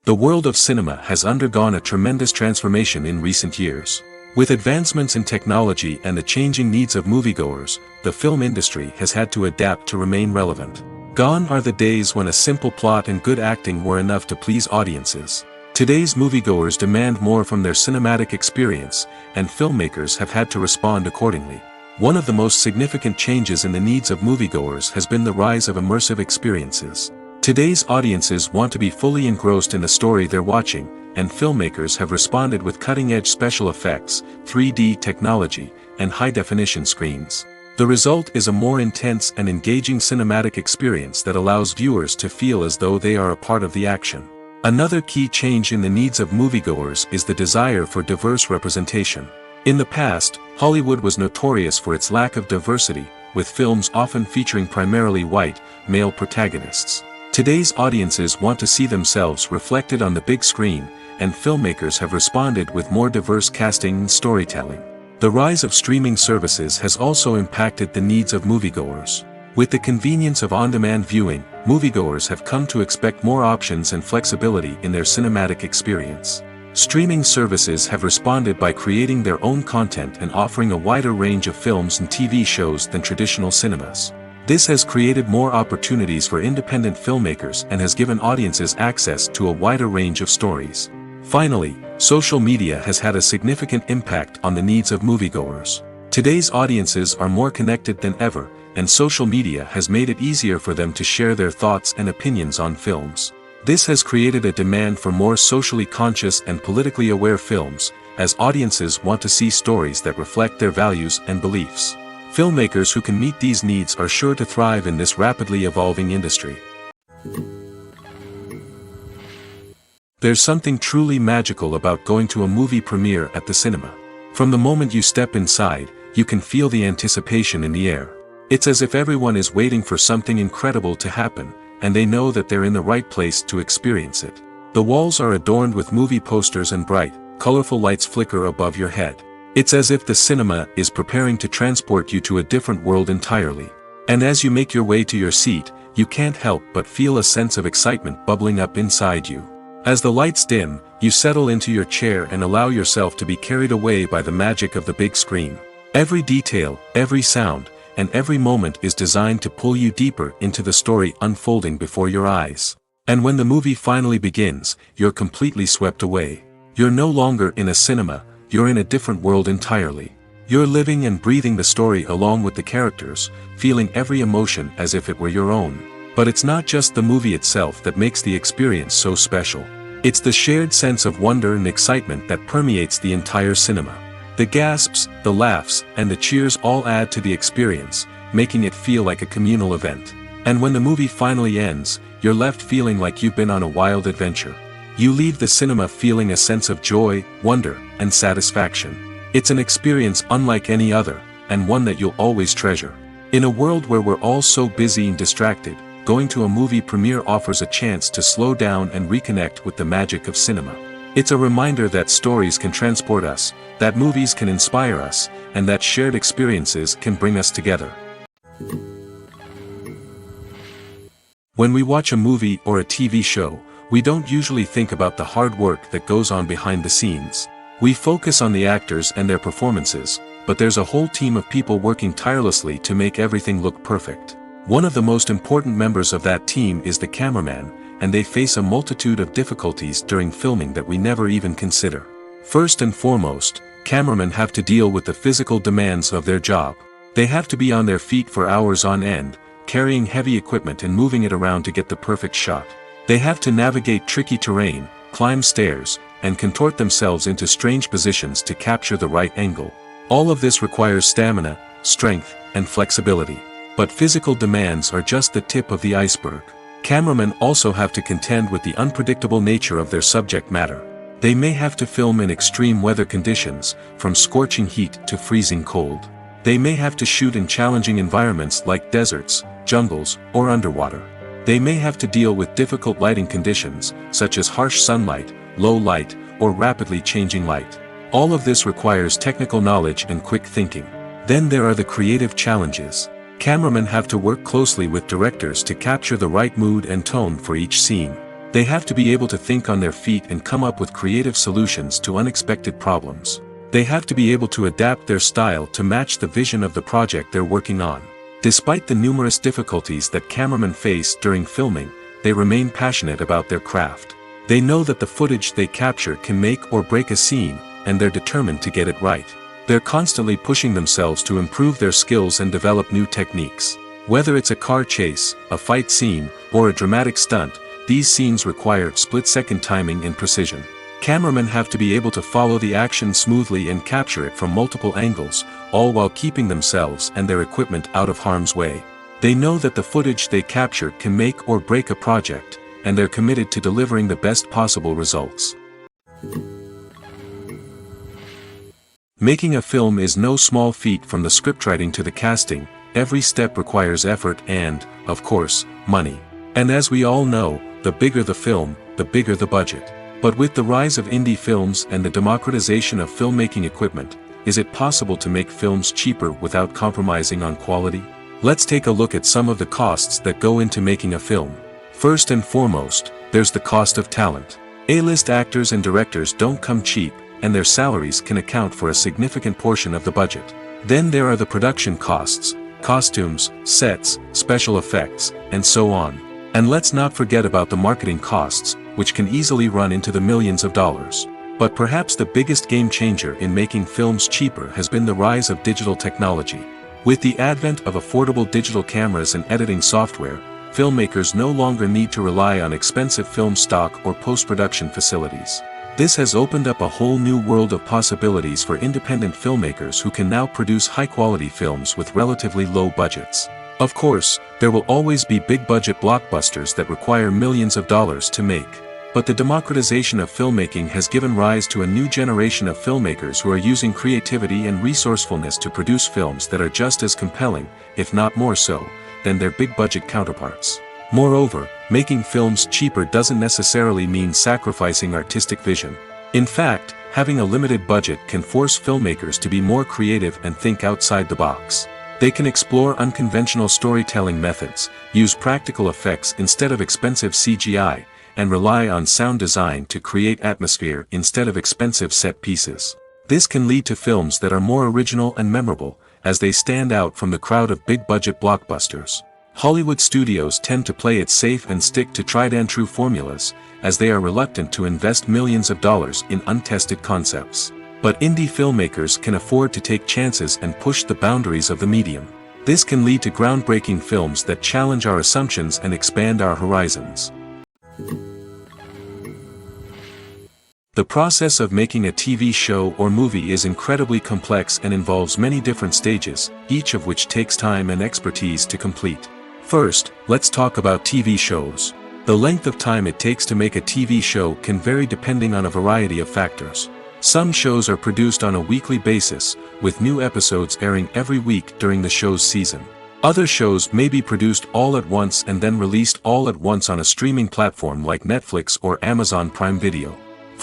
The world of cinema has undergone a tremendous transformation in recent years. With advancements in technology and the changing needs of moviegoers, the film industry has had to adapt to remain relevant. Gone are the days when a simple plot and good acting were enough to please audiences. Today's moviegoers demand more from their cinematic experience, and filmmakers have had to respond accordingly. One of the most significant changes in the needs of moviegoers has been the rise of immersive experiences. Today's audiences want to be fully engrossed in the story they're watching, and filmmakers have responded with cutting-edge special effects, 3D technology, and high-definition screens. The result is a more intense and engaging cinematic experience that allows viewers to feel as though they are a part of the action. Another key change in the needs of moviegoers is the desire for diverse representation. In the past, Hollywood was notorious for its lack of diversity, with films often featuring primarily white, male protagonists. Today's audiences want to see themselves reflected on the big screen, and filmmakers have responded with more diverse casting and storytelling. The rise of streaming services has also impacted the needs of moviegoers. With the convenience of on-demand viewing, moviegoers have come to expect more options and flexibility in their cinematic experience. Streaming services have responded by creating their own content and offering a wider range of films and TV shows than traditional cinemas. This has created more opportunities for independent filmmakers and has given audiences access to a wider range of stories. Finally, social media has had a significant impact on the needs of moviegoers. Today's audiences are more connected than ever, and social media has made it easier for them to share their thoughts and opinions on films. This has created a demand for more socially conscious and politically aware films, as audiences want to see stories that reflect their values and beliefs. Filmmakers who can meet these needs are sure to thrive in this rapidly evolving industry. There's something truly magical about going to a movie premiere at the cinema. From the moment you step inside, you can feel the anticipation in the air. It's as if everyone is waiting for something incredible to happen, and they know that they're in the right place to experience it. The walls are adorned with movie posters and bright, colorful lights flicker above your head. It's as if the cinema is preparing to transport you to a different world entirely. And as you make your way to your seat, you can't help but feel a sense of excitement bubbling up inside you. As the lights dim, you settle into your chair and allow yourself to be carried away by the magic of the big screen. Every detail, every sound, and every moment is designed to pull you deeper into the story unfolding before your eyes. And when the movie finally begins, you're completely swept away. You're no longer in a cinema, you're in a different world entirely. You're living and breathing the story along with the characters, feeling every emotion as if it were your own. But it's not just the movie itself that makes the experience so special. It's the shared sense of wonder and excitement that permeates the entire cinema. The gasps, the laughs, and the cheers all add to the experience, making it feel like a communal event. And when the movie finally ends, you're left feeling like you've been on a wild adventure. You leave the cinema feeling a sense of joy, wonder, and satisfaction. It's an experience unlike any other, and one that you'll always treasure. In a world where we're all so busy and distracted, going to a movie premiere offers a chance to slow down and reconnect with the magic of cinema. It's a reminder that stories can transport us, that movies can inspire us, and that shared experiences can bring us together. When we watch a movie or a TV show, we don't usually think about the hard work that goes on behind the scenes. We focus on the actors and their performances, but there's a whole team of people working tirelessly to make everything look perfect. One of the most important members of that team is the cameraman, and they face a multitude of difficulties during filming that we never even consider. First and foremost, cameramen have to deal with the physical demands of their job. They have to be on their feet for hours on end, carrying heavy equipment and moving it around to get the perfect shot. They have to navigate tricky terrain, climb stairs, and contort themselves into strange positions to capture the right angle. All of this requires stamina, strength, and flexibility. But physical demands are just the tip of the iceberg. Cameramen also have to contend with the unpredictable nature of their subject matter. They may have to film in extreme weather conditions, from scorching heat to freezing cold. They may have to shoot in challenging environments like deserts, jungles, or underwater. They may have to deal with difficult lighting conditions, such as harsh sunlight, low light, or rapidly changing light. All of this requires technical knowledge and quick thinking. Then there are the creative challenges. Cameramen have to work closely with directors to capture the right mood and tone for each scene. They have to be able to think on their feet and come up with creative solutions to unexpected problems. They have to be able to adapt their style to match the vision of the project they're working on. Despite the numerous difficulties that cameramen face during filming, they remain passionate about their craft. They know that the footage they capture can make or break a scene, and they're determined to get it right. They're constantly pushing themselves to improve their skills and develop new techniques. Whether it's a car chase, a fight scene, or a dramatic stunt, these scenes require split-second timing and precision. Cameramen have to be able to follow the action smoothly and capture it from multiple angles, all while keeping themselves and their equipment out of harm's way. They know that the footage they capture can make or break a project, and they're committed to delivering the best possible results. Making a film is no small feat. From the scriptwriting to the casting, every step requires effort and, of course, money. And as we all know, the bigger the film, the bigger the budget. But with the rise of indie films and the democratization of filmmaking equipment, is it possible to make films cheaper without compromising on quality? Let's take a look at some of the costs that go into making a film. First and foremost, there's the cost of talent. A-list actors and directors don't come cheap, and their salaries can account for a significant portion of the budget. Then there are the production costs, costumes, sets, special effects, and so on. And let's not forget about the marketing costs, which can easily run into the millions of dollars. But perhaps the biggest game changer in making films cheaper has been the rise of digital technology. With the advent of affordable digital cameras and editing software, filmmakers no longer need to rely on expensive film stock or post-production facilities. This has opened up a whole new world of possibilities for independent filmmakers who can now produce high-quality films with relatively low budgets. Of course, there will always be big-budget blockbusters that require millions of dollars to make. But the democratization of filmmaking has given rise to a new generation of filmmakers who are using creativity and resourcefulness to produce films that are just as compelling, if not more so, than their big-budget counterparts. Moreover, making films cheaper doesn't necessarily mean sacrificing artistic vision. In fact, having a limited budget can force filmmakers to be more creative and think outside the box. They can explore unconventional storytelling methods, use practical effects instead of expensive CGI, and rely on sound design to create atmosphere instead of expensive set pieces. This can lead to films that are more original and memorable, as they stand out from the crowd of big-budget blockbusters. Hollywood studios tend to play it safe and stick to tried-and-true formulas, as they are reluctant to invest millions of dollars in untested concepts. But indie filmmakers can afford to take chances and push the boundaries of the medium. This can lead to groundbreaking films that challenge our assumptions and expand our horizons. The process of making a TV show or movie is incredibly complex and involves many different stages, each of which takes time and expertise to complete. First, let's talk about TV shows. The length of time it takes to make a TV show can vary depending on a variety of factors. Some shows are produced on a weekly basis, with new episodes airing every week during the show's season. Other shows may be produced all at once and then released all at once on a streaming platform like Netflix or Amazon Prime Video.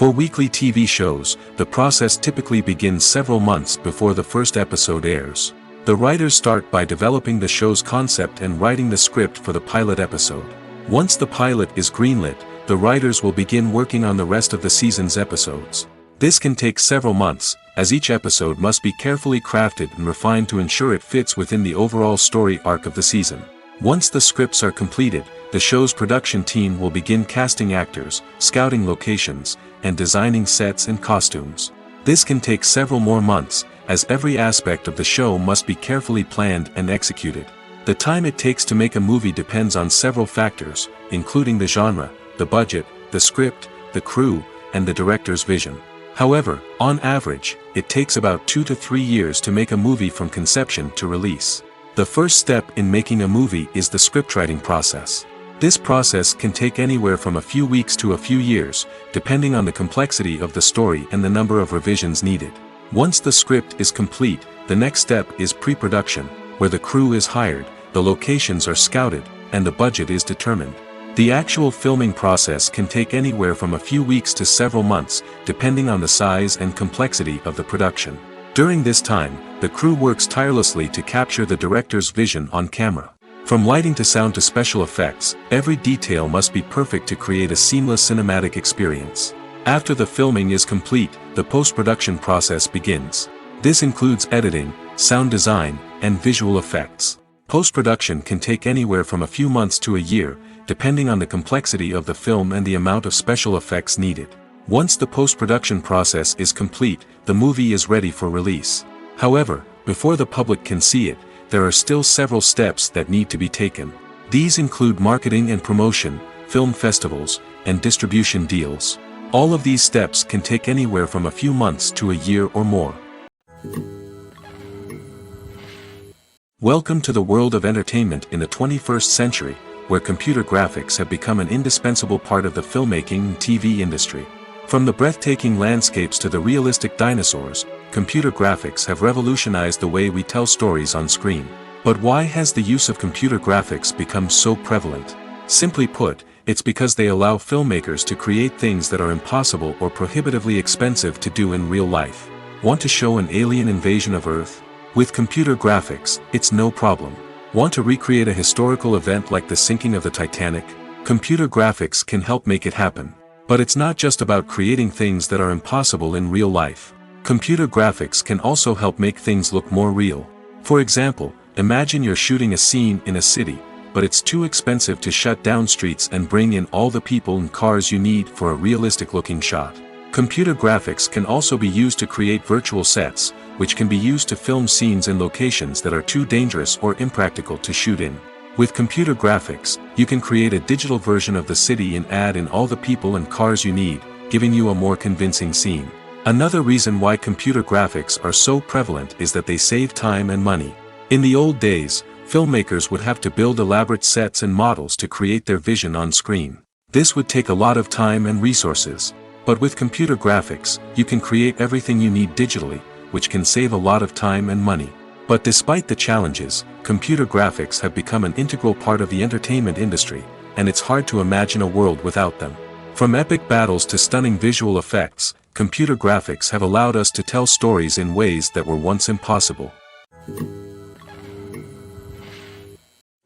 For weekly TV shows, the process typically begins several months before the first episode airs. The writers start by developing the show's concept and writing the script for the pilot episode. Once the pilot is greenlit, the writers will begin working on the rest of the season's episodes. This can take several months, as each episode must be carefully crafted and refined to ensure it fits within the overall story arc of the season. Once the scripts are completed, the show's production team will begin casting actors, scouting locations, and designing sets and costumes. This can take several more months, as every aspect of the show must be carefully planned and executed. The time it takes to make a movie depends on several factors, including the genre, the budget, the script, the crew, and the director's vision. However, on average, it takes about 2 to 3 years to make a movie from conception to release. The first step in making a movie is the scriptwriting process. This process can take anywhere from a few weeks to a few years, depending on the complexity of the story and the number of revisions needed. Once the script is complete, the next step is pre-production, where the crew is hired, the locations are scouted, and the budget is determined. The actual filming process can take anywhere from a few weeks to several months, depending on the size and complexity of the production. During this time, the crew works tirelessly to capture the director's vision on camera. From lighting to sound to special effects, every detail must be perfect to create a seamless cinematic experience. After the filming is complete, the post-production process begins. This includes editing, sound design, and visual effects. Post-production can take anywhere from a few months to a year, depending on the complexity of the film and the amount of special effects needed. Once the post-production process is complete, the movie is ready for release. However, before the public can see it, there are still several steps that need to be taken. These include marketing and promotion, film festivals, and distribution deals. All of these steps can take anywhere from a few months to a year or more. Welcome to the world of entertainment in the 21st century, where computer graphics have become an indispensable part of the filmmaking and TV industry. From the breathtaking landscapes to the realistic dinosaurs, computer graphics have revolutionized the way we tell stories on screen. But why has the use of computer graphics become so prevalent? Simply put, it's because they allow filmmakers to create things that are impossible or prohibitively expensive to do in real life. Want to show an alien invasion of Earth? With computer graphics, it's no problem. Want to recreate a historical event like the sinking of the Titanic? Computer graphics can help make it happen. But it's not just about creating things that are impossible in real life. Computer graphics can also help make things look more real. For example, imagine you're shooting a scene in a city, but it's too expensive to shut down streets and bring in all the people and cars you need for a realistic-looking shot. Computer graphics can also be used to create virtual sets, which can be used to film scenes in locations that are too dangerous or impractical to shoot in. With computer graphics, you can create a digital version of the city and add in all the people and cars you need, giving you a more convincing scene. Another reason why computer graphics are so prevalent is that they save time and money. In the old days, filmmakers would have to build elaborate sets and models to create their vision on screen. This would take a lot of time and resources. But with computer graphics, you can create everything you need digitally, which can save a lot of time and money. But despite the challenges, computer graphics have become an integral part of the entertainment industry, and it's hard to imagine a world without them. From epic battles to stunning visual effects, computer graphics have allowed us to tell stories in ways that were once impossible.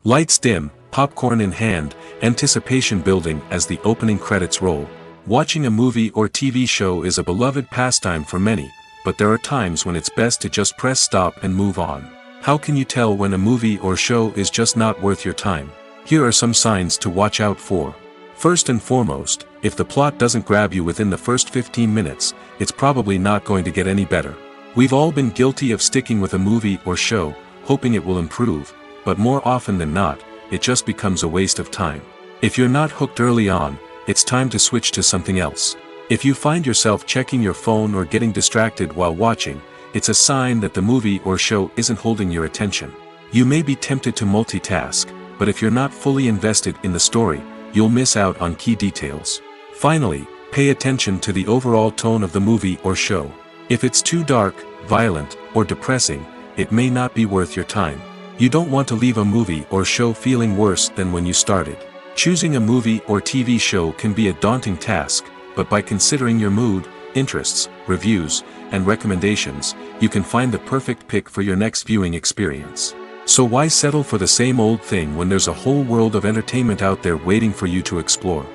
Lights dim, popcorn in hand, anticipation building as the opening credits roll. Watching a movie or TV show is a beloved pastime for many, but there are times when it's best to just press stop and move on. How can you tell when a movie or show is just not worth your time? Here are some signs to watch out for. First and foremost, if the plot doesn't grab you within the first 15 minutes, it's probably not going to get any better. We've all been guilty of sticking with a movie or show, hoping it will improve, but more often than not, it just becomes a waste of time. If you're not hooked early on, it's time to switch to something else. If you find yourself checking your phone or getting distracted while watching, it's a sign that the movie or show isn't holding your attention. You may be tempted to multitask, but if you're not fully invested in the story, you'll miss out on key details. Finally, pay attention to the overall tone of the movie or show. If it's too dark, violent, or depressing, it may not be worth your time. You don't want to leave a movie or show feeling worse than when you started. Choosing a movie or TV show can be a daunting task, but by considering your mood, interests, reviews, and recommendations, you can find the perfect pick for your next viewing experience. So why settle for the same old thing when there's a whole world of entertainment out there waiting for you to explore?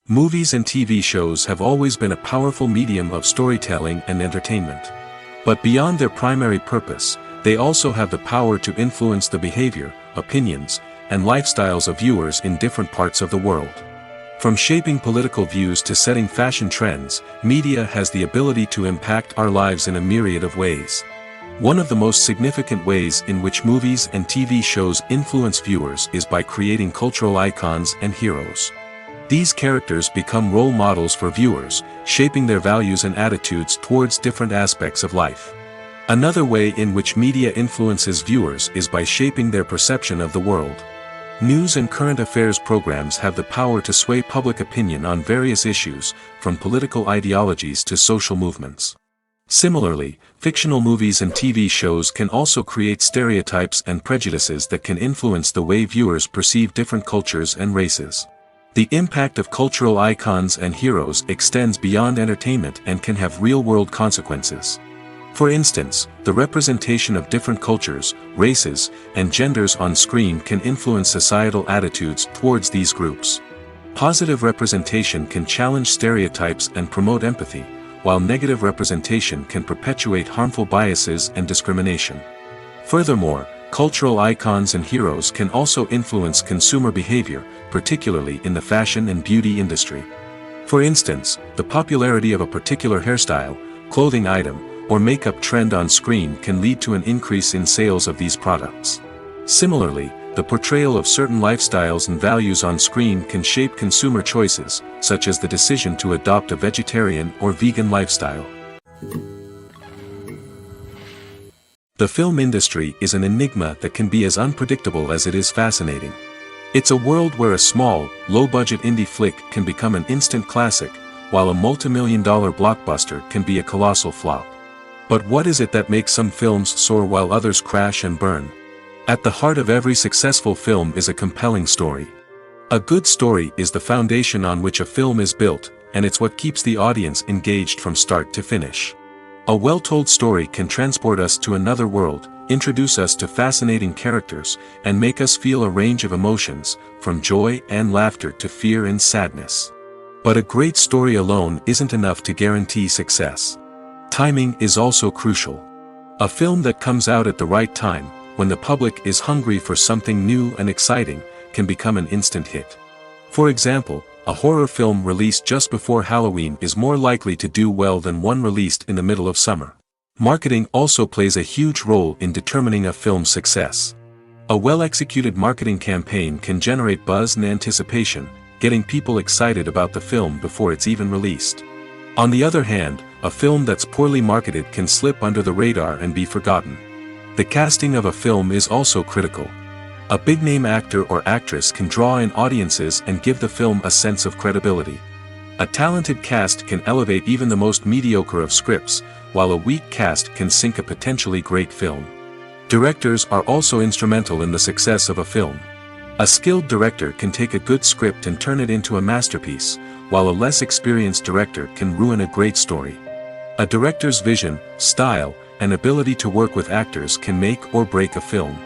Movies and TV shows have always been a powerful medium of storytelling and entertainment. But beyond their primary purpose, they also have the power to influence the behavior, opinions, and lifestyles of viewers in different parts of the world. From shaping political views to setting fashion trends, media has the ability to impact our lives in a myriad of ways. One of the most significant ways in which movies and TV shows influence viewers is by creating cultural icons and heroes. These characters become role models for viewers, shaping their values and attitudes towards different aspects of life. Another way in which media influences viewers is by shaping their perception of the world. News and current affairs programs have the power to sway public opinion on various issues, from political ideologies to social movements. Similarly, fictional movies and TV shows can also create stereotypes and prejudices that can influence the way viewers perceive different cultures and races. The impact of cultural icons and heroes extends beyond entertainment and can have real-world consequences. For instance, the representation of different cultures, races, and genders on screen can influence societal attitudes towards these groups. Positive representation can challenge stereotypes and promote empathy, while negative representation can perpetuate harmful biases and discrimination. Furthermore, cultural icons and heroes can also influence consumer behavior, particularly in the fashion and beauty industry. For instance, the popularity of a particular hairstyle, clothing item, or makeup trend on screen can lead to an increase in sales of these products. Similarly, the portrayal of certain lifestyles and values on screen can shape consumer choices, such as the decision to adopt a vegetarian or vegan lifestyle. The film industry is an enigma that can be as unpredictable as it is fascinating. It's a world where a small, low-budget indie flick can become an instant classic, while a multi-million-dollar blockbuster can be a colossal flop. But what is it that makes some films soar while others crash and burn? At the heart of every successful film is a compelling story. A good story is the foundation on which a film is built, and it's what keeps the audience engaged from start to finish. A well-told story can transport us to another world, introduce us to fascinating characters, and make us feel a range of emotions, from joy and laughter to fear and sadness. But a great story alone isn't enough to guarantee success. Timing is also crucial. A film that comes out at the right time, when the public is hungry for something new and exciting, can become an instant hit. For example, a horror film released just before Halloween is more likely to do well than one released in the middle of summer. Marketing also plays a huge role in determining a film's success. A well-executed marketing campaign can generate buzz and anticipation, getting people excited about the film before it's even released. On the other hand, a film that's poorly marketed can slip under the radar and be forgotten. The casting of a film is also critical. A big-name actor or actress can draw in audiences and give the film a sense of credibility. A talented cast can elevate even the most mediocre of scripts, while a weak cast can sink a potentially great film. Directors are also instrumental in the success of a film. A skilled director can take a good script and turn it into a masterpiece, while a less experienced director can ruin a great story. A director's vision, style, and ability to work with actors can make or break a film.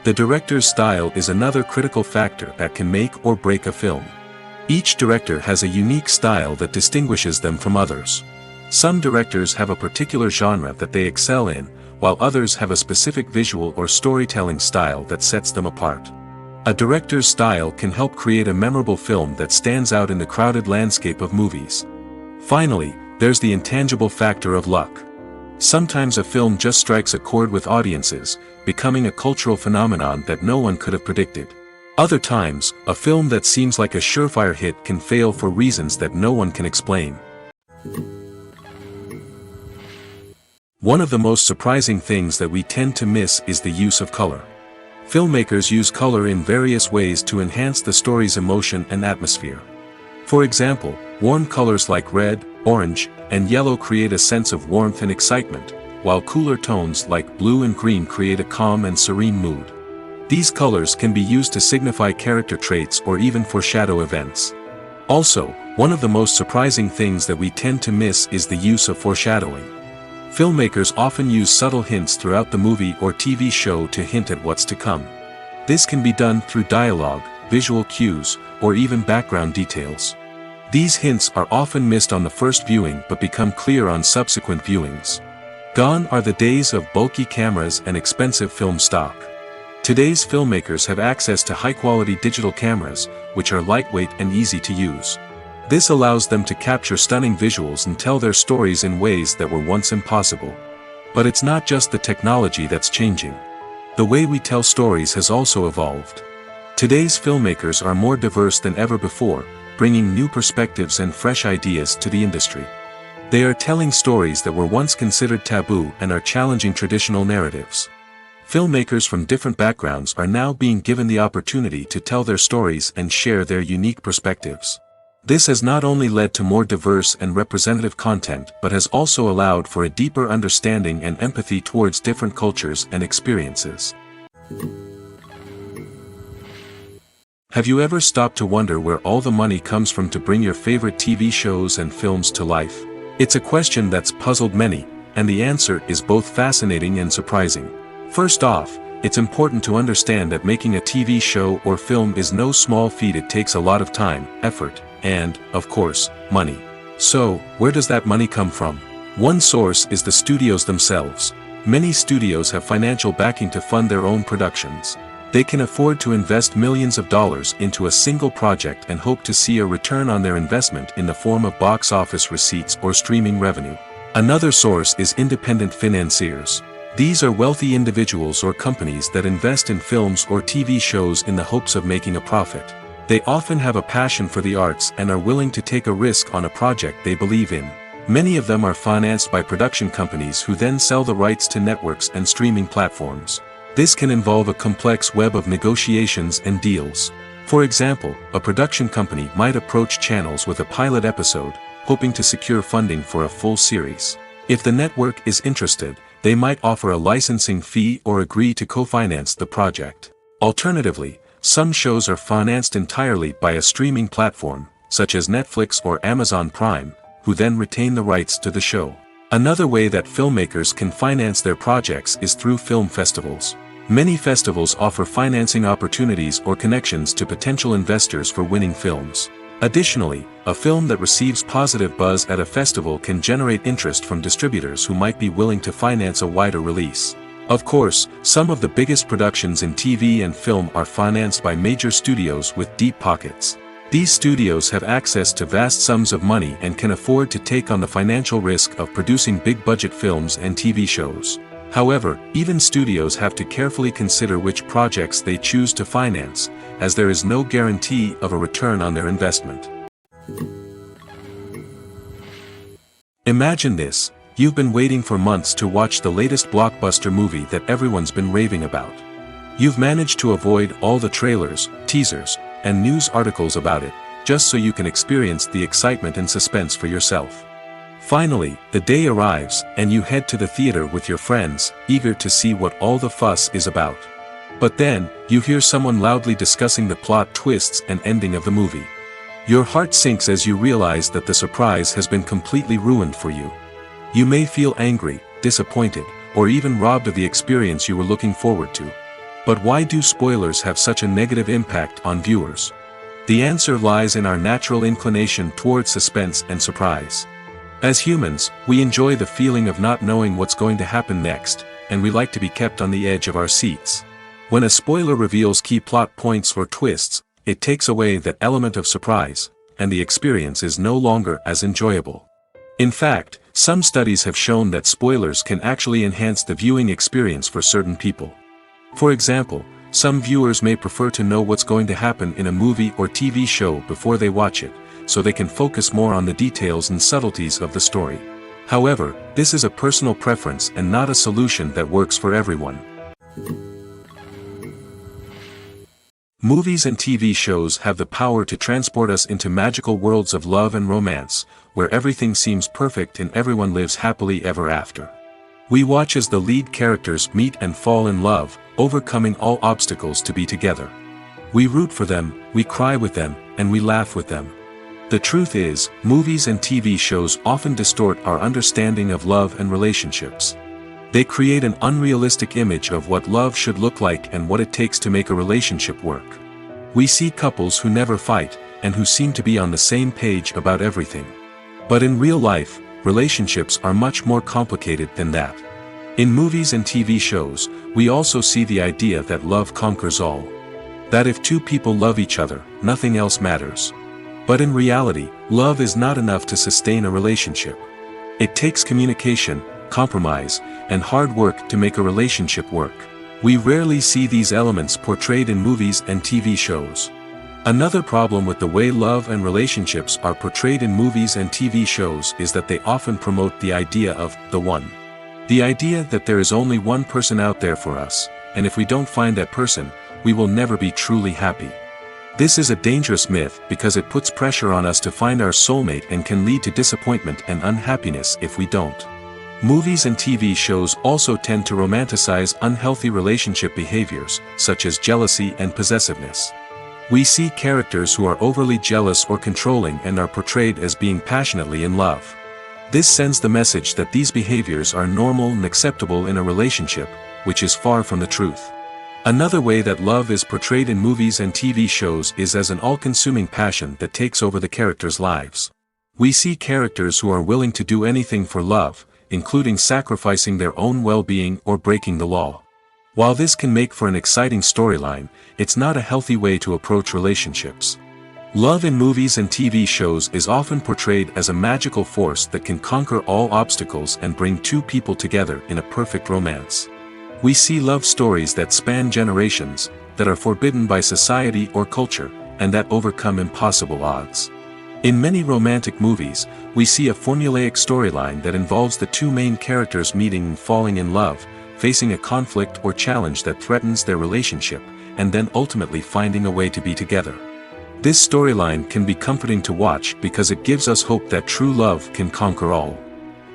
The director's style is another critical factor that can make or break a film. Each director has a unique style that distinguishes them from others. Some directors have a particular genre that they excel in, while others have a specific visual or storytelling style that sets them apart. A director's style can help create a memorable film that stands out in the crowded landscape of movies. Finally, there's the intangible factor of luck. Sometimes a film just strikes a chord with audiences, becoming a cultural phenomenon that no one could have predicted. Other times, a film that seems like a surefire hit can fail for reasons that no one can explain. One of the most surprising things that we tend to miss is the use of color. Filmmakers use color in various ways to enhance the story's emotion and atmosphere. For example, warm colors like red, orange, and yellow create a sense of warmth and excitement, while cooler tones like blue and green create a calm and serene mood. These colors can be used to signify character traits or even foreshadow events. Also, one of the most surprising things that we tend to miss is the use of foreshadowing. Filmmakers often use subtle hints throughout the movie or TV show to hint at what's to come. This can be done through dialogue, visual cues, or even background details. These hints are often missed on the first viewing but become clear on subsequent viewings. Gone are the days of bulky cameras and expensive film stock. Today's filmmakers have access to high-quality digital cameras, which are lightweight and easy to use. This allows them to capture stunning visuals and tell their stories in ways that were once impossible. But it's not just the technology that's changing. The way we tell stories has also evolved. Today's filmmakers are more diverse than ever before, bringing new perspectives and fresh ideas to the industry. They are telling stories that were once considered taboo and are challenging traditional narratives. Filmmakers from different backgrounds are now being given the opportunity to tell their stories and share their unique perspectives. This has not only led to more diverse and representative content but has also allowed for a deeper understanding and empathy towards different cultures and experiences. Have you ever stopped to wonder where all the money comes from to bring your favorite TV shows and films to life? It's a question that's puzzled many, and the answer is both fascinating and surprising. First off, it's important to understand that making a TV show or film is no small feat. It takes a lot of time, effort, and, of course, money. So, where does that money come from? One source is the studios themselves. Many studios have financial backing to fund their own productions. They can afford to invest millions of dollars into a single project and hope to see a return on their investment in the form of box office receipts or streaming revenue. Another source is independent financiers. These are wealthy individuals or companies that invest in films or TV shows in the hopes of making a profit. They often have a passion for the arts and are willing to take a risk on a project they believe in. Many of them are financed by production companies who then sell the rights to networks and streaming platforms. This can involve a complex web of negotiations and deals. For example, a production company might approach channels with a pilot episode, hoping to secure funding for a full series. If the network is interested, they might offer a licensing fee or agree to co-finance the project. Alternatively, some shows are financed entirely by a streaming platform, such as Netflix or Amazon Prime, who then retain the rights to the show. Another way that filmmakers can finance their projects is through film festivals. Many festivals offer financing opportunities or connections to potential investors for winning films. Additionally, a film that receives positive buzz at a festival can generate interest from distributors who might be willing to finance a wider release. Of course, some of the biggest productions in TV and film are financed by major studios with deep pockets. These studios have access to vast sums of money and can afford to take on the financial risk of producing big-budget films and TV shows. However, even studios have to carefully consider which projects they choose to finance, as there is no guarantee of a return on their investment. Imagine this: you've been waiting for months to watch the latest blockbuster movie that everyone's been raving about. You've managed to avoid all the trailers, teasers, and news articles about it, just so you can experience the excitement and suspense for yourself. Finally, the day arrives, and you head to the theater with your friends, eager to see what all the fuss is about. But then, you hear someone loudly discussing the plot twists and ending of the movie. Your heart sinks as you realize that the surprise has been completely ruined for you. You may feel angry, disappointed, or even robbed of the experience you were looking forward to. But why do spoilers have such a negative impact on viewers? The answer lies in our natural inclination towards suspense and surprise. As humans, we enjoy the feeling of not knowing what's going to happen next, and we like to be kept on the edge of our seats. When a spoiler reveals key plot points or twists, it takes away that element of surprise, and the experience is no longer as enjoyable. In fact, some studies have shown that spoilers can actually enhance the viewing experience for certain people. For example, some viewers may prefer to know what's going to happen in a movie or TV show before they watch it, so they can focus more on the details and subtleties of the story. However, this is a personal preference and not a solution that works for everyone. Movies and TV shows have the power to transport us into magical worlds of love and romance, where everything seems perfect and everyone lives happily ever after. We watch as the lead characters meet and fall in love, overcoming all obstacles to be together. We root for them, we cry with them, and we laugh with them. The truth is, movies and TV shows often distort our understanding of love and relationships. They create an unrealistic image of what love should look like and what it takes to make a relationship work. We see couples who never fight, and who seem to be on the same page about everything. But in real life, relationships are much more complicated than that. In movies and TV shows, we also see the idea that love conquers all. That if two people love each other, nothing else matters. But in reality, love is not enough to sustain a relationship. It takes communication, compromise, and hard work to make a relationship work. We rarely see these elements portrayed in movies and TV shows. Another problem with the way love and relationships are portrayed in movies and TV shows is that they often promote the idea of the one. The idea that there is only one person out there for us, and if we don't find that person, we will never be truly happy. This is a dangerous myth because it puts pressure on us to find our soulmate and can lead to disappointment and unhappiness if we don't. Movies and TV shows also tend to romanticize unhealthy relationship behaviors, such as jealousy and possessiveness. We see characters who are overly jealous or controlling and are portrayed as being passionately in love. This sends the message that these behaviors are normal and acceptable in a relationship, which is far from the truth. Another way that love is portrayed in movies and TV shows is as an all-consuming passion that takes over the characters' lives. We see characters who are willing to do anything for love, including sacrificing their own well-being or breaking the law. While this can make for an exciting storyline, it's not a healthy way to approach relationships. Love in movies and TV shows is often portrayed as a magical force that can conquer all obstacles and bring two people together in a perfect romance. We see love stories that span generations, that are forbidden by society or culture, and that overcome impossible odds. In many romantic movies, we see a formulaic storyline that involves the two main characters meeting and falling in love, facing a conflict or challenge that threatens their relationship, and then ultimately finding a way to be together. This storyline can be comforting to watch because it gives us hope that true love can conquer all.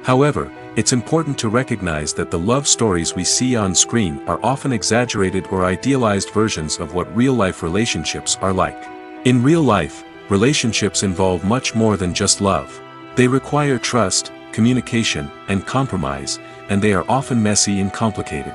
However, it's important to recognize that the love stories we see on screen are often exaggerated or idealized versions of what real-life relationships are like. In real life, relationships involve much more than just love. They require trust, communication, and compromise, and they are often messy and complicated.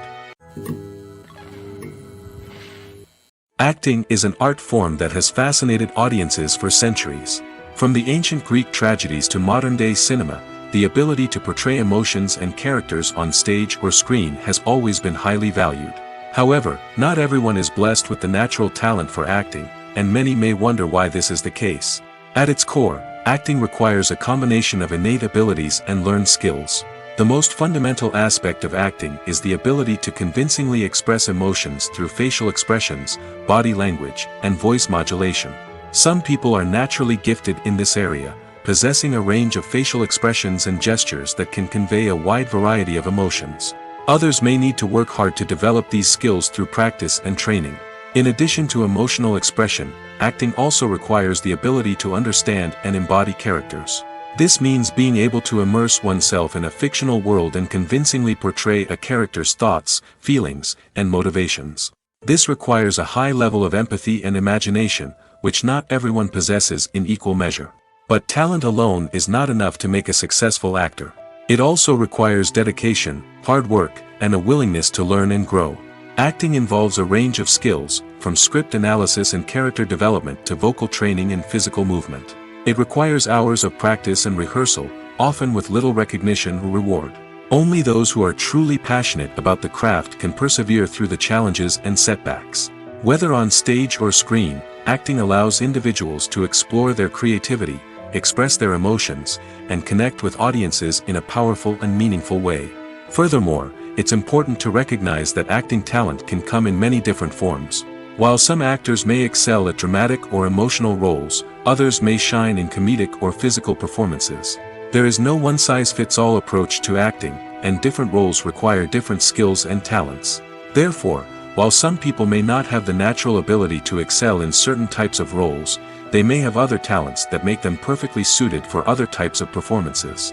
Acting is an art form that has fascinated audiences for centuries. From the ancient Greek tragedies to modern-day cinema, the ability to portray emotions and characters on stage or screen has always been highly valued. However, not everyone is blessed with the natural talent for acting, and many may wonder why this is the case. At its core, acting requires a combination of innate abilities and learned skills. The most fundamental aspect of acting is the ability to convincingly express emotions through facial expressions, body language, and voice modulation. Some people are naturally gifted in this area, possessing a range of facial expressions and gestures that can convey a wide variety of emotions. Others may need to work hard to develop these skills through practice and training. In addition to emotional expression, acting also requires the ability to understand and embody characters. This means being able to immerse oneself in a fictional world and convincingly portray a character's thoughts, feelings, and motivations. This requires a high level of empathy and imagination, which not everyone possesses in equal measure. But talent alone is not enough to make a successful actor. It also requires dedication, hard work, and a willingness to learn and grow. Acting involves a range of skills, from script analysis and character development to vocal training and physical movement. It requires hours of practice and rehearsal, often with little recognition or reward. Only those who are truly passionate about the craft can persevere through the challenges and setbacks. Whether on stage or screen, acting allows individuals to explore their creativity, express their emotions, and connect with audiences in a powerful and meaningful way. Furthermore, it's important to recognize that acting talent can come in many different forms. While some actors may excel at dramatic or emotional roles, others may shine in comedic or physical performances. There is no one-size-fits-all approach to acting, and different roles require different skills and talents. Therefore, while some people may not have the natural ability to excel in certain types of roles, they may have other talents that make them perfectly suited for other types of performances.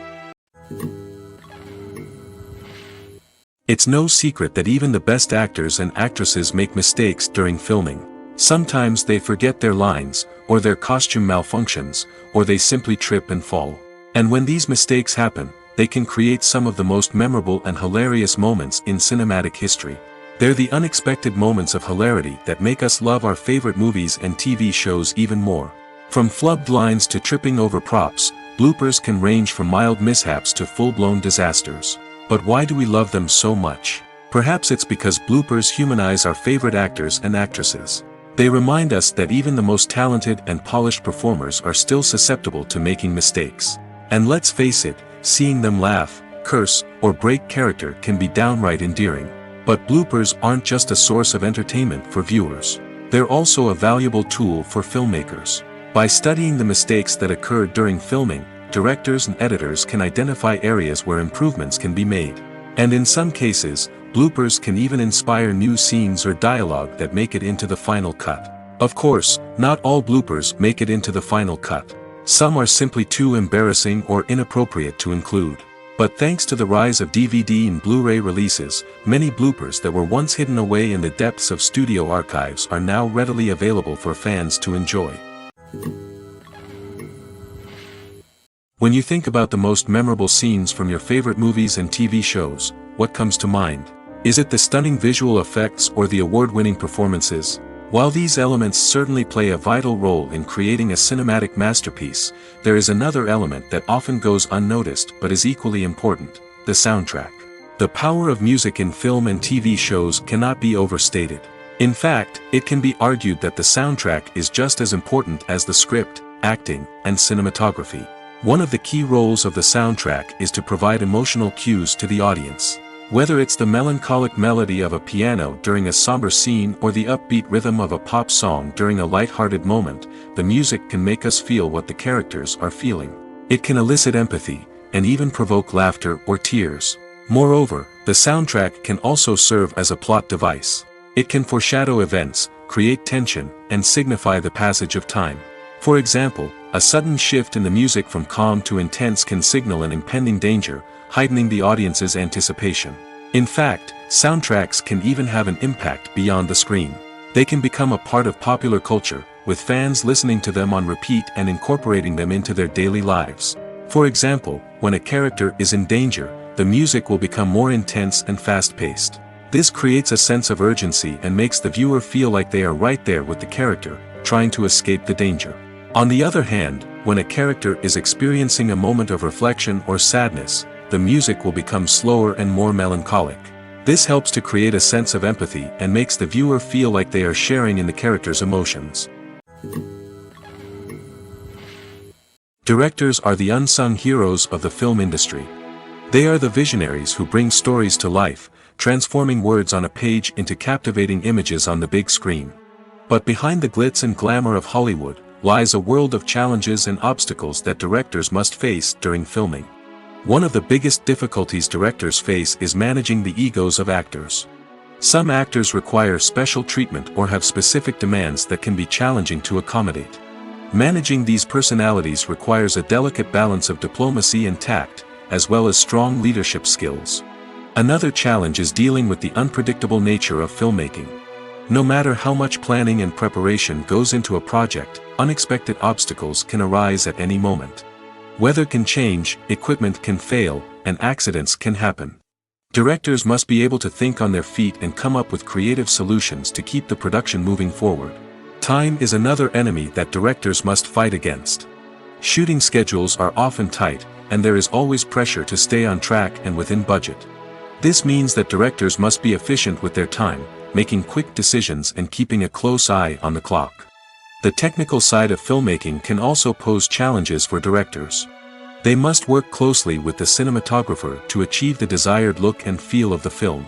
It's no secret that even the best actors and actresses make mistakes during filming. Sometimes they forget their lines, or their costume malfunctions, or they simply trip and fall. And when these mistakes happen, they can create some of the most memorable and hilarious moments in cinematic history. They're the unexpected moments of hilarity that make us love our favorite movies and TV shows even more. From flubbed lines to tripping over props, bloopers can range from mild mishaps to full-blown disasters. But why do we love them so much? Perhaps it's because bloopers humanize our favorite actors and actresses. They remind us that even the most talented and polished performers are still susceptible to making mistakes. And let's face it, seeing them laugh, curse, or break character can be downright endearing. But bloopers aren't just a source of entertainment for viewers. They're also a valuable tool for filmmakers. By studying the mistakes that occurred during filming, directors and editors can identify areas where improvements can be made. And in some cases, bloopers can even inspire new scenes or dialogue that make it into the final cut. Of course, not all bloopers make it into the final cut. Some are simply too embarrassing or inappropriate to include. But thanks to the rise of DVD and Blu-ray releases, many bloopers that were once hidden away in the depths of studio archives are now readily available for fans to enjoy. When you think about the most memorable scenes from your favorite movies and TV shows, what comes to mind? Is it the stunning visual effects or the award-winning performances? While these elements certainly play a vital role in creating a cinematic masterpiece, there is another element that often goes unnoticed but is equally important: the soundtrack. The power of music in film and TV shows cannot be overstated. In fact, it can be argued that the soundtrack is just as important as the script, acting, and cinematography. One of the key roles of the soundtrack is to provide emotional cues to the audience. Whether it's the melancholic melody of a piano during a somber scene or the upbeat rhythm of a pop song during a light-hearted moment, the music can make us feel what the characters are feeling. It can elicit empathy, and even provoke laughter or tears. Moreover, the soundtrack can also serve as a plot device. It can foreshadow events, create tension, and signify the passage of time. For example, a sudden shift in the music from calm to intense can signal an impending danger, heightening the audience's anticipation. In fact, soundtracks can even have an impact beyond the screen. They can become a part of popular culture, with fans listening to them on repeat and incorporating them into their daily lives. For example, when a character is in danger, the music will become more intense and fast-paced. This creates a sense of urgency and makes the viewer feel like they are right there with the character, trying to escape the danger. On the other hand, when a character is experiencing a moment of reflection or sadness, the music will become slower and more melancholic. This helps to create a sense of empathy and makes the viewer feel like they are sharing in the character's emotions. Directors are the unsung heroes of the film industry. They are the visionaries who bring stories to life, transforming words on a page into captivating images on the big screen. But behind the glitz and glamour of Hollywood lies a world of challenges and obstacles that directors must face during filming. One of the biggest difficulties directors face is managing the egos of actors. Some actors require special treatment or have specific demands that can be challenging to accommodate. Managing these personalities requires a delicate balance of diplomacy and tact, as well as strong leadership skills. Another challenge is dealing with the unpredictable nature of filmmaking. No matter how much planning and preparation goes into a project, unexpected obstacles can arise at any moment. Weather can change, equipment can fail, and accidents can happen. Directors must be able to think on their feet and come up with creative solutions to keep the production moving forward. Time is another enemy that directors must fight against. Shooting schedules are often tight, and there is always pressure to stay on track and within budget. This means that directors must be efficient with their time, making quick decisions and keeping a close eye on the clock. The technical side of filmmaking can also pose challenges for directors. They must work closely with the cinematographer to achieve the desired look and feel of the film.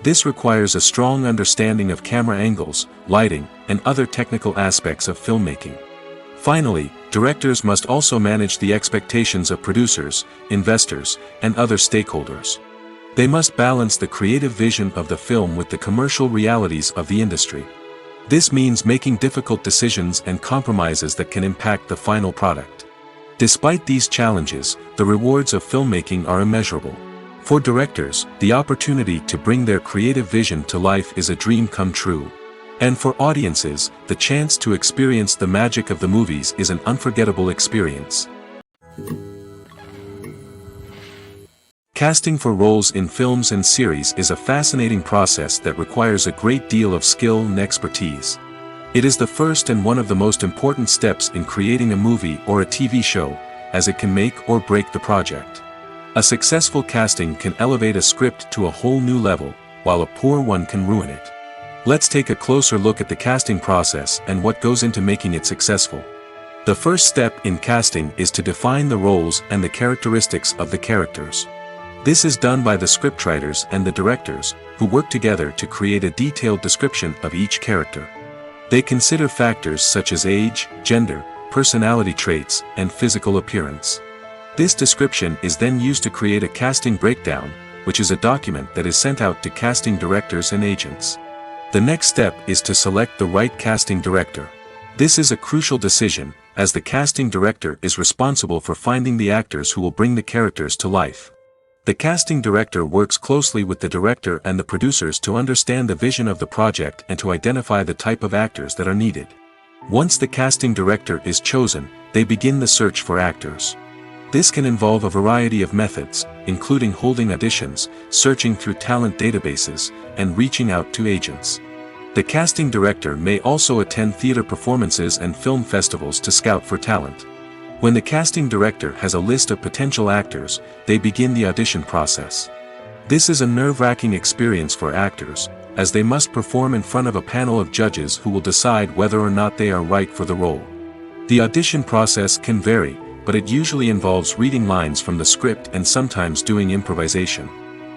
This requires a strong understanding of camera angles, lighting, and other technical aspects of filmmaking. Finally, directors must also manage the expectations of producers, investors, and other stakeholders. They must balance the creative vision of the film with the commercial realities of the industry. This means making difficult decisions and compromises that can impact the final product. Despite these challenges, the rewards of filmmaking are immeasurable. For directors, the opportunity to bring their creative vision to life is a dream come true. And for audiences, the chance to experience the magic of the movies is an unforgettable experience. Casting for roles in films and series is a fascinating process that requires a great deal of skill and expertise. It is the first and one of the most important steps in creating a movie or a TV show, as it can make or break the project. A successful casting can elevate a script to a whole new level, while a poor one can ruin it. Let's take a closer look at the casting process and what goes into making it successful. The first step in casting is to define the roles and the characteristics of the characters. This is done by the scriptwriters and the directors, who work together to create a detailed description of each character. They consider factors such as age, gender, personality traits, and physical appearance. This description is then used to create a casting breakdown, which is a document that is sent out to casting directors and agents. The next step is to select the right casting director. This is a crucial decision, as the casting director is responsible for finding the actors who will bring the characters to life. The casting director works closely with the director and the producers to understand the vision of the project and to identify the type of actors that are needed. Once the casting director is chosen, they begin the search for actors. This can involve a variety of methods, including holding auditions, searching through talent databases, and reaching out to agents. The casting director may also attend theater performances and film festivals to scout for talent. When the casting director has a list of potential actors, they begin the audition process. This is a nerve-wracking experience for actors, as they must perform in front of a panel of judges who will decide whether or not they are right for the role. The audition process can vary, but it usually involves reading lines from the script and sometimes doing improvisation.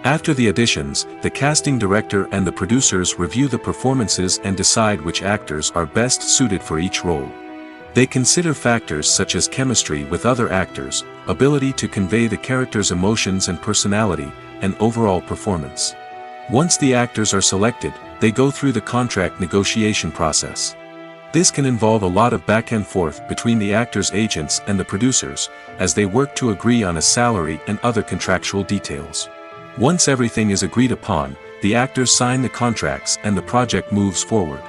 After the auditions, the casting director and the producers review the performances and decide which actors are best suited for each role. They consider factors such as chemistry with other actors, ability to convey the character's emotions and personality, and overall performance. Once the actors are selected, they go through the contract negotiation process. This can involve a lot of back and forth between the actors' agents and the producers, as they work to agree on a salary and other contractual details. Once everything is agreed upon, the actors sign the contracts and the project moves forward.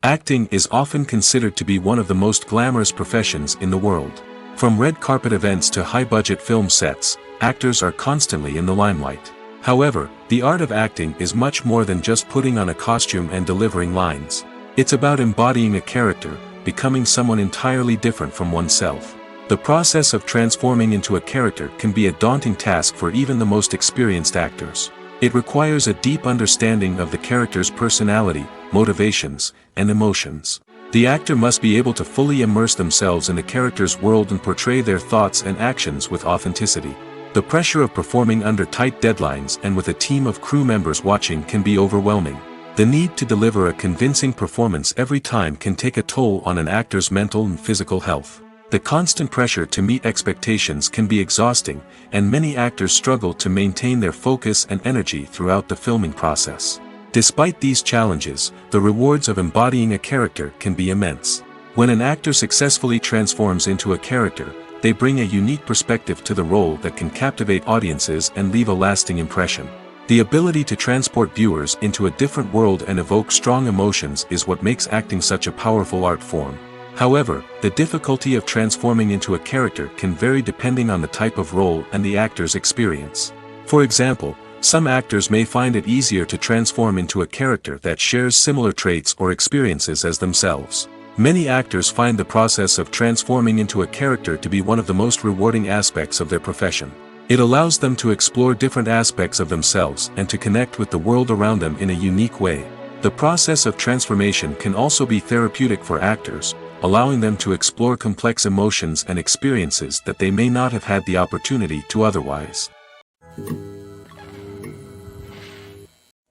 Acting is often considered to be one of the most glamorous professions in the world. From red carpet events to high-budget film sets, actors are constantly in the limelight. However, the art of acting is much more than just putting on a costume and delivering lines. It's about embodying a character, becoming someone entirely different from oneself. The process of transforming into a character can be a daunting task for even the most experienced actors. It requires a deep understanding of the character's personality, motivations, and emotions. The actor must be able to fully immerse themselves in the character's world and portray their thoughts and actions with authenticity. The pressure of performing under tight deadlines and with a team of crew members watching can be overwhelming. The need to deliver a convincing performance every time can take a toll on an actor's mental and physical health. The constant pressure to meet expectations can be exhausting, and many actors struggle to maintain their focus and energy throughout the filming process. Despite these challenges, the rewards of embodying a character can be immense. When an actor successfully transforms into a character, they bring a unique perspective to the role that can captivate audiences and leave a lasting impression. The ability to transport viewers into a different world and evoke strong emotions is what makes acting such a powerful art form. However, the difficulty of transforming into a character can vary depending on the type of role and the actor's experience. For example, some actors may find it easier to transform into a character that shares similar traits or experiences as themselves. Many actors find the process of transforming into a character to be one of the most rewarding aspects of their profession. It allows them to explore different aspects of themselves and to connect with the world around them in a unique way. The process of transformation can also be therapeutic for actors, allowing them to explore complex emotions and experiences that they may not have had the opportunity to otherwise.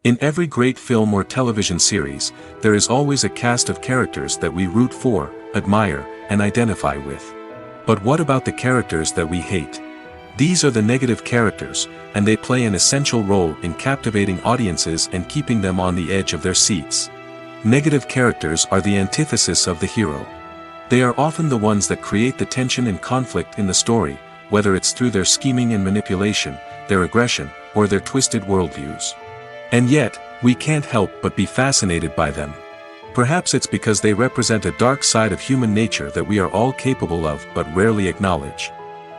In every great film or television series, there is always a cast of characters that we root for, admire, and identify with. But what about the characters that we hate? These are the negative characters, and they play an essential role in captivating audiences and keeping them on the edge of their seats. Negative characters are the antithesis of the hero. They are often the ones that create the tension and conflict in the story, whether it's through their scheming and manipulation, their aggression, or their twisted worldviews. And yet, we can't help but be fascinated by them. Perhaps it's because they represent a dark side of human nature that we are all capable of but rarely acknowledge.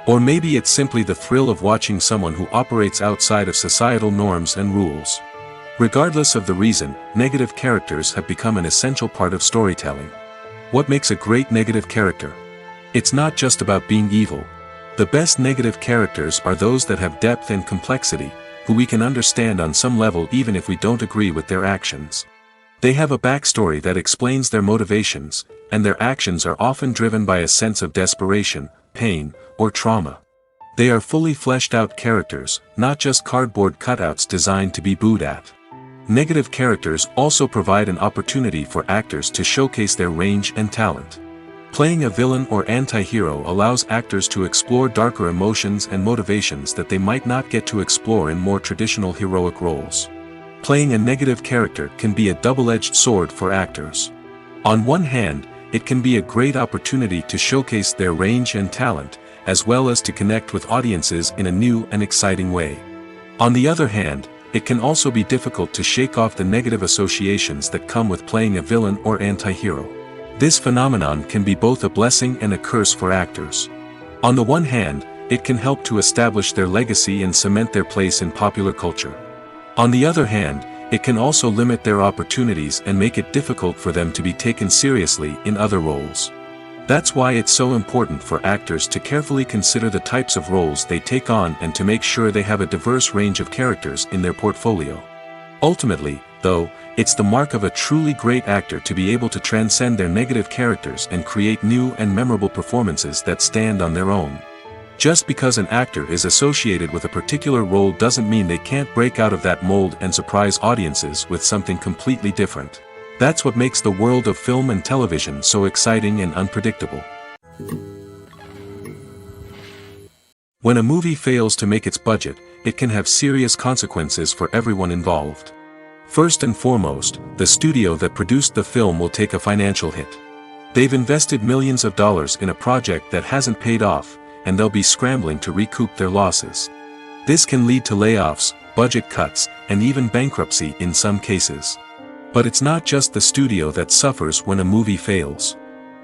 Or maybe it's simply the thrill of watching someone who operates outside of societal norms and rules. Regardless of the reason, negative characters have become an essential part of storytelling. What makes a great negative character? It's not just about being evil. The best negative characters are those that have depth and complexity, who we can understand on some level even if we don't agree with their actions. They have a backstory that explains their motivations, and their actions are often driven by a sense of desperation, pain, or trauma. They are fully fleshed out characters, not just cardboard cutouts designed to be booed at. Negative characters also provide an opportunity for actors to showcase their range and talent. Playing a villain or anti-hero allows actors to explore darker emotions and motivations that they might not get to explore in more traditional heroic roles. Playing a negative character can be a double-edged sword for actors. On one hand, it can be a great opportunity to showcase their range and talent, as well as to connect with audiences in a new and exciting way. On the other hand, it can also be difficult to shake off the negative associations that come with playing a villain or anti-hero. This phenomenon can be both a blessing and a curse for actors. On the one hand, it can help to establish their legacy and cement their place in popular culture. On the other hand, it can also limit their opportunities and make it difficult for them to be taken seriously in other roles. That's why it's so important for actors to carefully consider the types of roles they take on and to make sure they have a diverse range of characters in their portfolio. Ultimately, though, it's the mark of a truly great actor to be able to transcend their negative characters and create new and memorable performances that stand on their own. Just because an actor is associated with a particular role doesn't mean they can't break out of that mold and surprise audiences with something completely different. That's what makes the world of film and television so exciting and unpredictable. When a movie fails to make its budget, it can have serious consequences for everyone involved. First and foremost, the studio that produced the film will take a financial hit. They've invested millions of dollars in a project that hasn't paid off, and they'll be scrambling to recoup their losses. This can lead to layoffs, budget cuts, and even bankruptcy in some cases. But it's not just the studio that suffers when a movie fails.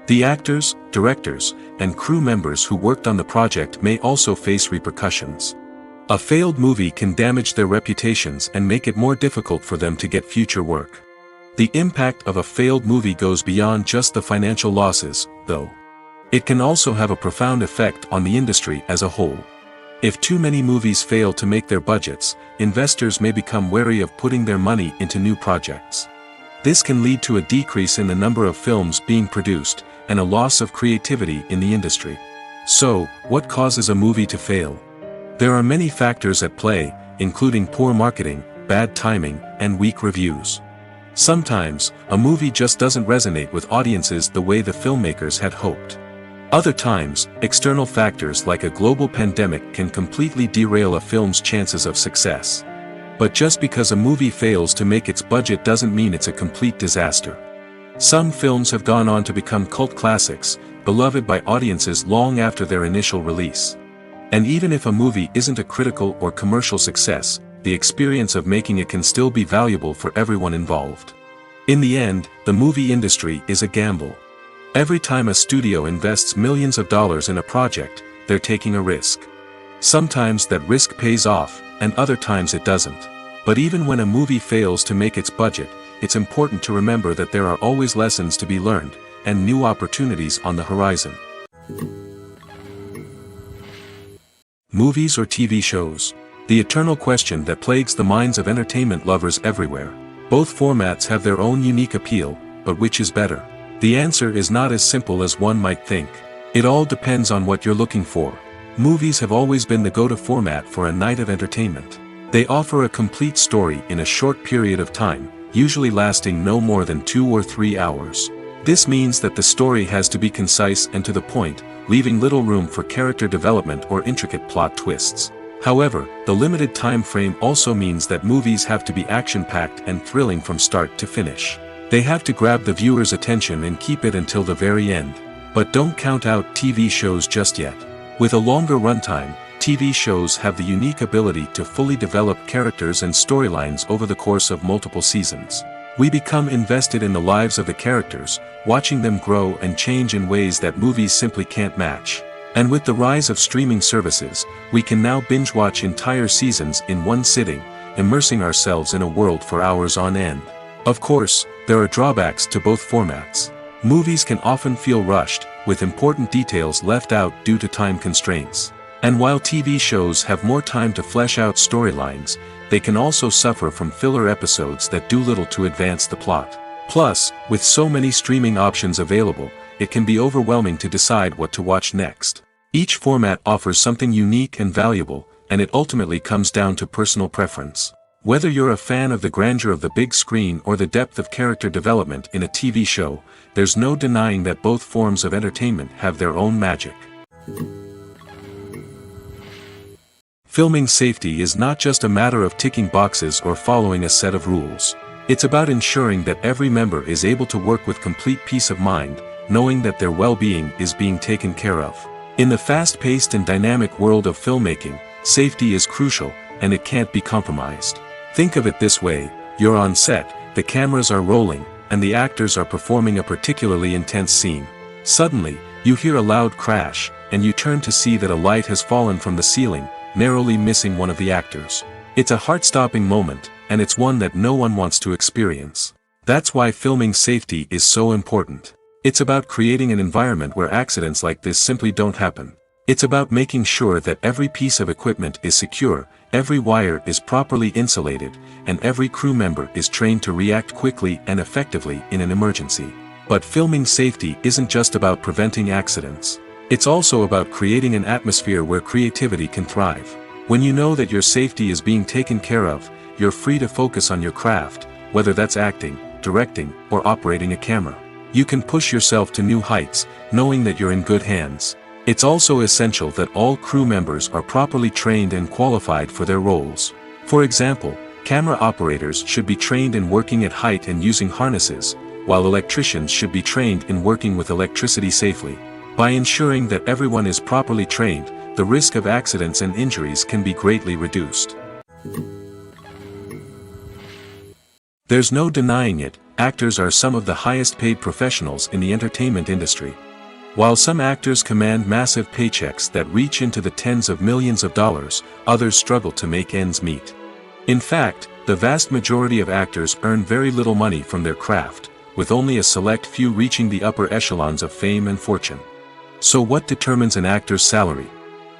The actors, directors, and crew members who worked on the project may also face repercussions. A failed movie can damage their reputations and make it more difficult for them to get future work. The impact of a failed movie goes beyond just the financial losses, though. It can also have a profound effect on the industry as a whole. If too many movies fail to make their budgets, investors may become wary of putting their money into new projects. This can lead to a decrease in the number of films being produced, and a loss of creativity in the industry. So, what causes a movie to fail? There are many factors at play, including poor marketing, bad timing, and weak reviews. Sometimes, a movie just doesn't resonate with audiences the way the filmmakers had hoped. Other times, external factors like a global pandemic can completely derail a film's chances of success. But just because a movie fails to make its budget doesn't mean it's a complete disaster. Some films have gone on to become cult classics, beloved by audiences long after their initial release. And even if a movie isn't a critical or commercial success, the experience of making it can still be valuable for everyone involved. In the end, the movie industry is a gamble. Every time a studio invests millions of dollars in a project, they're taking a risk. Sometimes that risk pays off, and other times it doesn't. But even when a movie fails to make its budget, it's important to remember that there are always lessons to be learned, and new opportunities on the horizon. Movies or TV shows? The eternal question that plagues the minds of entertainment lovers everywhere. Both formats have their own unique appeal, but which is better? The answer is not as simple as one might think. It all depends on what you're looking for. Movies have always been the go-to format for a night of entertainment. They offer a complete story in a short period of time, usually lasting no more than 2 or 3 hours. This means that the story has to be concise and to the point, leaving little room for character development or intricate plot twists. However, the limited time frame also means that movies have to be action-packed and thrilling from start to finish. They have to grab the viewer's attention and keep it until the very end. But don't count out TV shows just yet. With a longer runtime, TV shows have the unique ability to fully develop characters and storylines over the course of multiple seasons. We become invested in the lives of the characters, watching them grow and change in ways that movies simply can't match. And with the rise of streaming services, we can now binge-watch entire seasons in one sitting, immersing ourselves in a world for hours on end. Of course, there are drawbacks to both formats. Movies can often feel rushed, with important details left out due to time constraints. And while TV shows have more time to flesh out storylines, they can also suffer from filler episodes that do little to advance the plot. Plus, with so many streaming options available, it can be overwhelming to decide what to watch next. Each format offers something unique and valuable, and it ultimately comes down to personal preference. Whether you're a fan of the grandeur of the big screen or the depth of character development in a TV show, there's no denying that both forms of entertainment have their own magic. Filming safety is not just a matter of ticking boxes or following a set of rules. It's about ensuring that every member is able to work with complete peace of mind, knowing that their well-being is being taken care of. In the fast-paced and dynamic world of filmmaking, safety is crucial, and it can't be compromised. Think of it this way: you're on set, the cameras are rolling, and the actors are performing a particularly intense scene. Suddenly, you hear a loud crash, and you turn to see that a light has fallen from the ceiling, narrowly missing one of the actors. It's a heart-stopping moment, and it's one that no one wants to experience. That's why filming safety is so important. It's about creating an environment where accidents like this simply don't happen. It's about making sure that every piece of equipment is secure, every wire is properly insulated, and every crew member is trained to react quickly and effectively in an emergency. But filming safety isn't just about preventing accidents. It's also about creating an atmosphere where creativity can thrive. When you know that your safety is being taken care of, you're free to focus on your craft, whether that's acting, directing, or operating a camera. You can push yourself to new heights, knowing that you're in good hands. It's also essential that all crew members are properly trained and qualified for their roles. For example, camera operators should be trained in working at height and using harnesses, while electricians should be trained in working with electricity safely. By ensuring that everyone is properly trained, the risk of accidents and injuries can be greatly reduced. There's no denying it, actors are some of the highest paid professionals in the entertainment industry. While some actors command massive paychecks that reach into the tens of millions of dollars, others struggle to make ends meet. In fact, the vast majority of actors earn very little money from their craft, with only a select few reaching the upper echelons of fame and fortune. So what determines an actor's salary?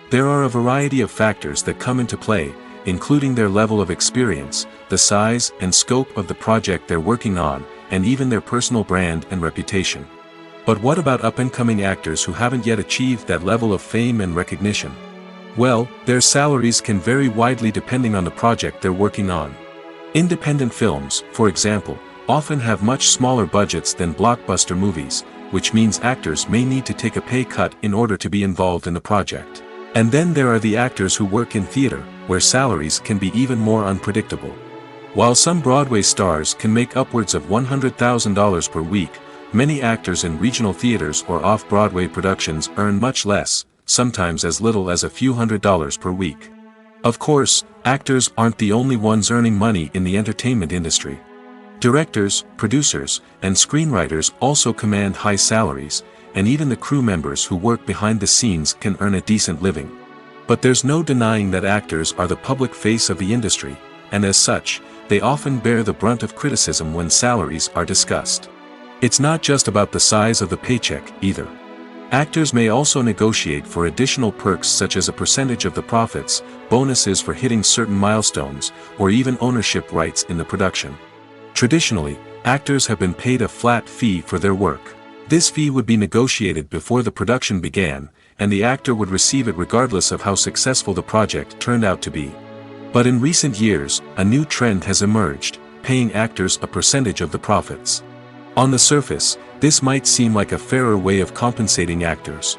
There are a variety of factors that come into play, including their level of experience, the size and scope of the project they're working on, and even their personal brand and reputation. But what about up-and-coming actors who haven't yet achieved that level of fame and recognition? Well, their salaries can vary widely depending on the project they're working on. Independent films, for example, often have much smaller budgets than blockbuster movies, which means actors may need to take a pay cut in order to be involved in the project. And then there are the actors who work in theater, where salaries can be even more unpredictable. While some Broadway stars can make upwards of $100,000 per week, many actors in regional theaters or off-Broadway productions earn much less, sometimes as little as a few $100s per week. Of course, actors aren't the only ones earning money in the entertainment industry. Directors, producers, and screenwriters also command high salaries, and even the crew members who work behind the scenes can earn a decent living. But there's no denying that actors are the public face of the industry, and as such, they often bear the brunt of criticism when salaries are discussed. It's not just about the size of the paycheck, either. Actors may also negotiate for additional perks such as a percentage of the profits, bonuses for hitting certain milestones, or even ownership rights in the production. Traditionally, actors have been paid a flat fee for their work. This fee would be negotiated before the production began, and the actor would receive it regardless of how successful the project turned out to be. But in recent years, a new trend has emerged, paying actors a percentage of the profits. On the surface, this might seem like a fairer way of compensating actors.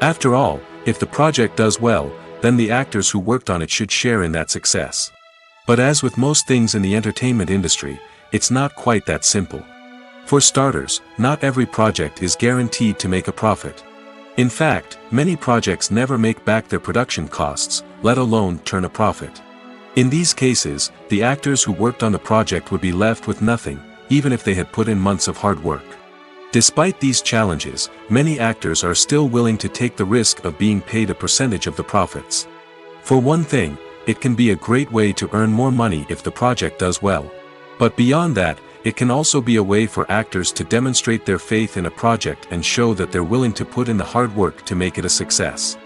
After all, if the project does well, then the actors who worked on it should share in that success. But as with most things in the entertainment industry, it's not quite that simple. For starters, not every project is guaranteed to make a profit. In fact, many projects never make back their production costs, let alone turn a profit. In these cases, the actors who worked on the project would be left with nothing, even if they had put in months of hard work. Despite these challenges, many actors are still willing to take the risk of being paid a percentage of the profits. For one thing, it can be a great way to earn more money if the project does well. But beyond that, it can also be a way for actors to demonstrate their faith in a project and show that they're willing to put in the hard work to make it a success.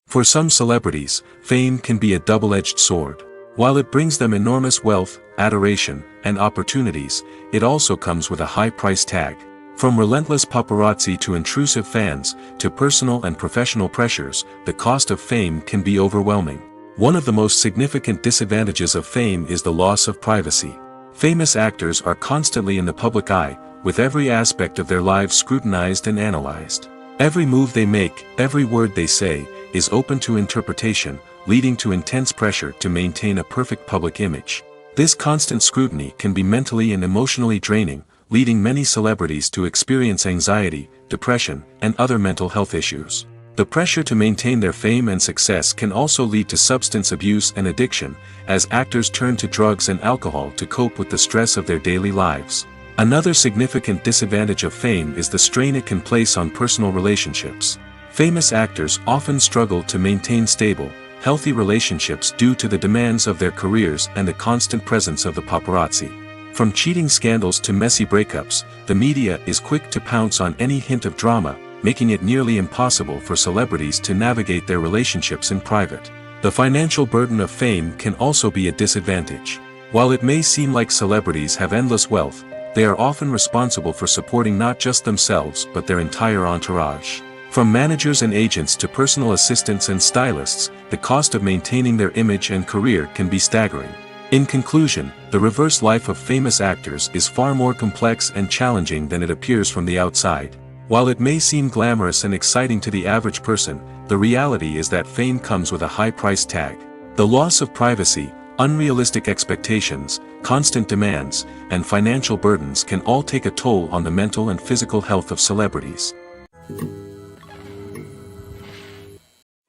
For some celebrities, fame can be a double-edged sword. While it brings them enormous wealth, adoration, and opportunities, it also comes with a high price tag. From relentless paparazzi to intrusive fans, to personal and professional pressures, the cost of fame can be overwhelming. One of the most significant disadvantages of fame is the loss of privacy. Famous actors are constantly in the public eye, with every aspect of their lives scrutinized and analyzed. Every move they make, every word they say, is open to interpretation, leading to intense pressure to maintain a perfect public image. This constant scrutiny can be mentally and emotionally draining, leading many celebrities to experience anxiety, depression, and other mental health issues. The pressure to maintain their fame and success can also lead to substance abuse and addiction, as actors turn to drugs and alcohol to cope with the stress of their daily lives. Another significant disadvantage of fame is the strain it can place on personal relationships. Famous actors often struggle to maintain stable, healthy relationships due to the demands of their careers and the constant presence of the paparazzi. From cheating scandals to messy breakups, the media is quick to pounce on any hint of drama, making it nearly impossible for celebrities to navigate their relationships in private. The financial burden of fame can also be a disadvantage. While it may seem like celebrities have endless wealth, they are often responsible for supporting not just themselves but their entire entourage. From managers and agents to personal assistants and stylists, the cost of maintaining their image and career can be staggering. In conclusion, the reverse life of famous actors is far more complex and challenging than it appears from the outside. While it may seem glamorous and exciting to the average person, the reality is that fame comes with a high price tag. The loss of privacy, unrealistic expectations, constant demands, and financial burdens can all take a toll on the mental and physical health of celebrities.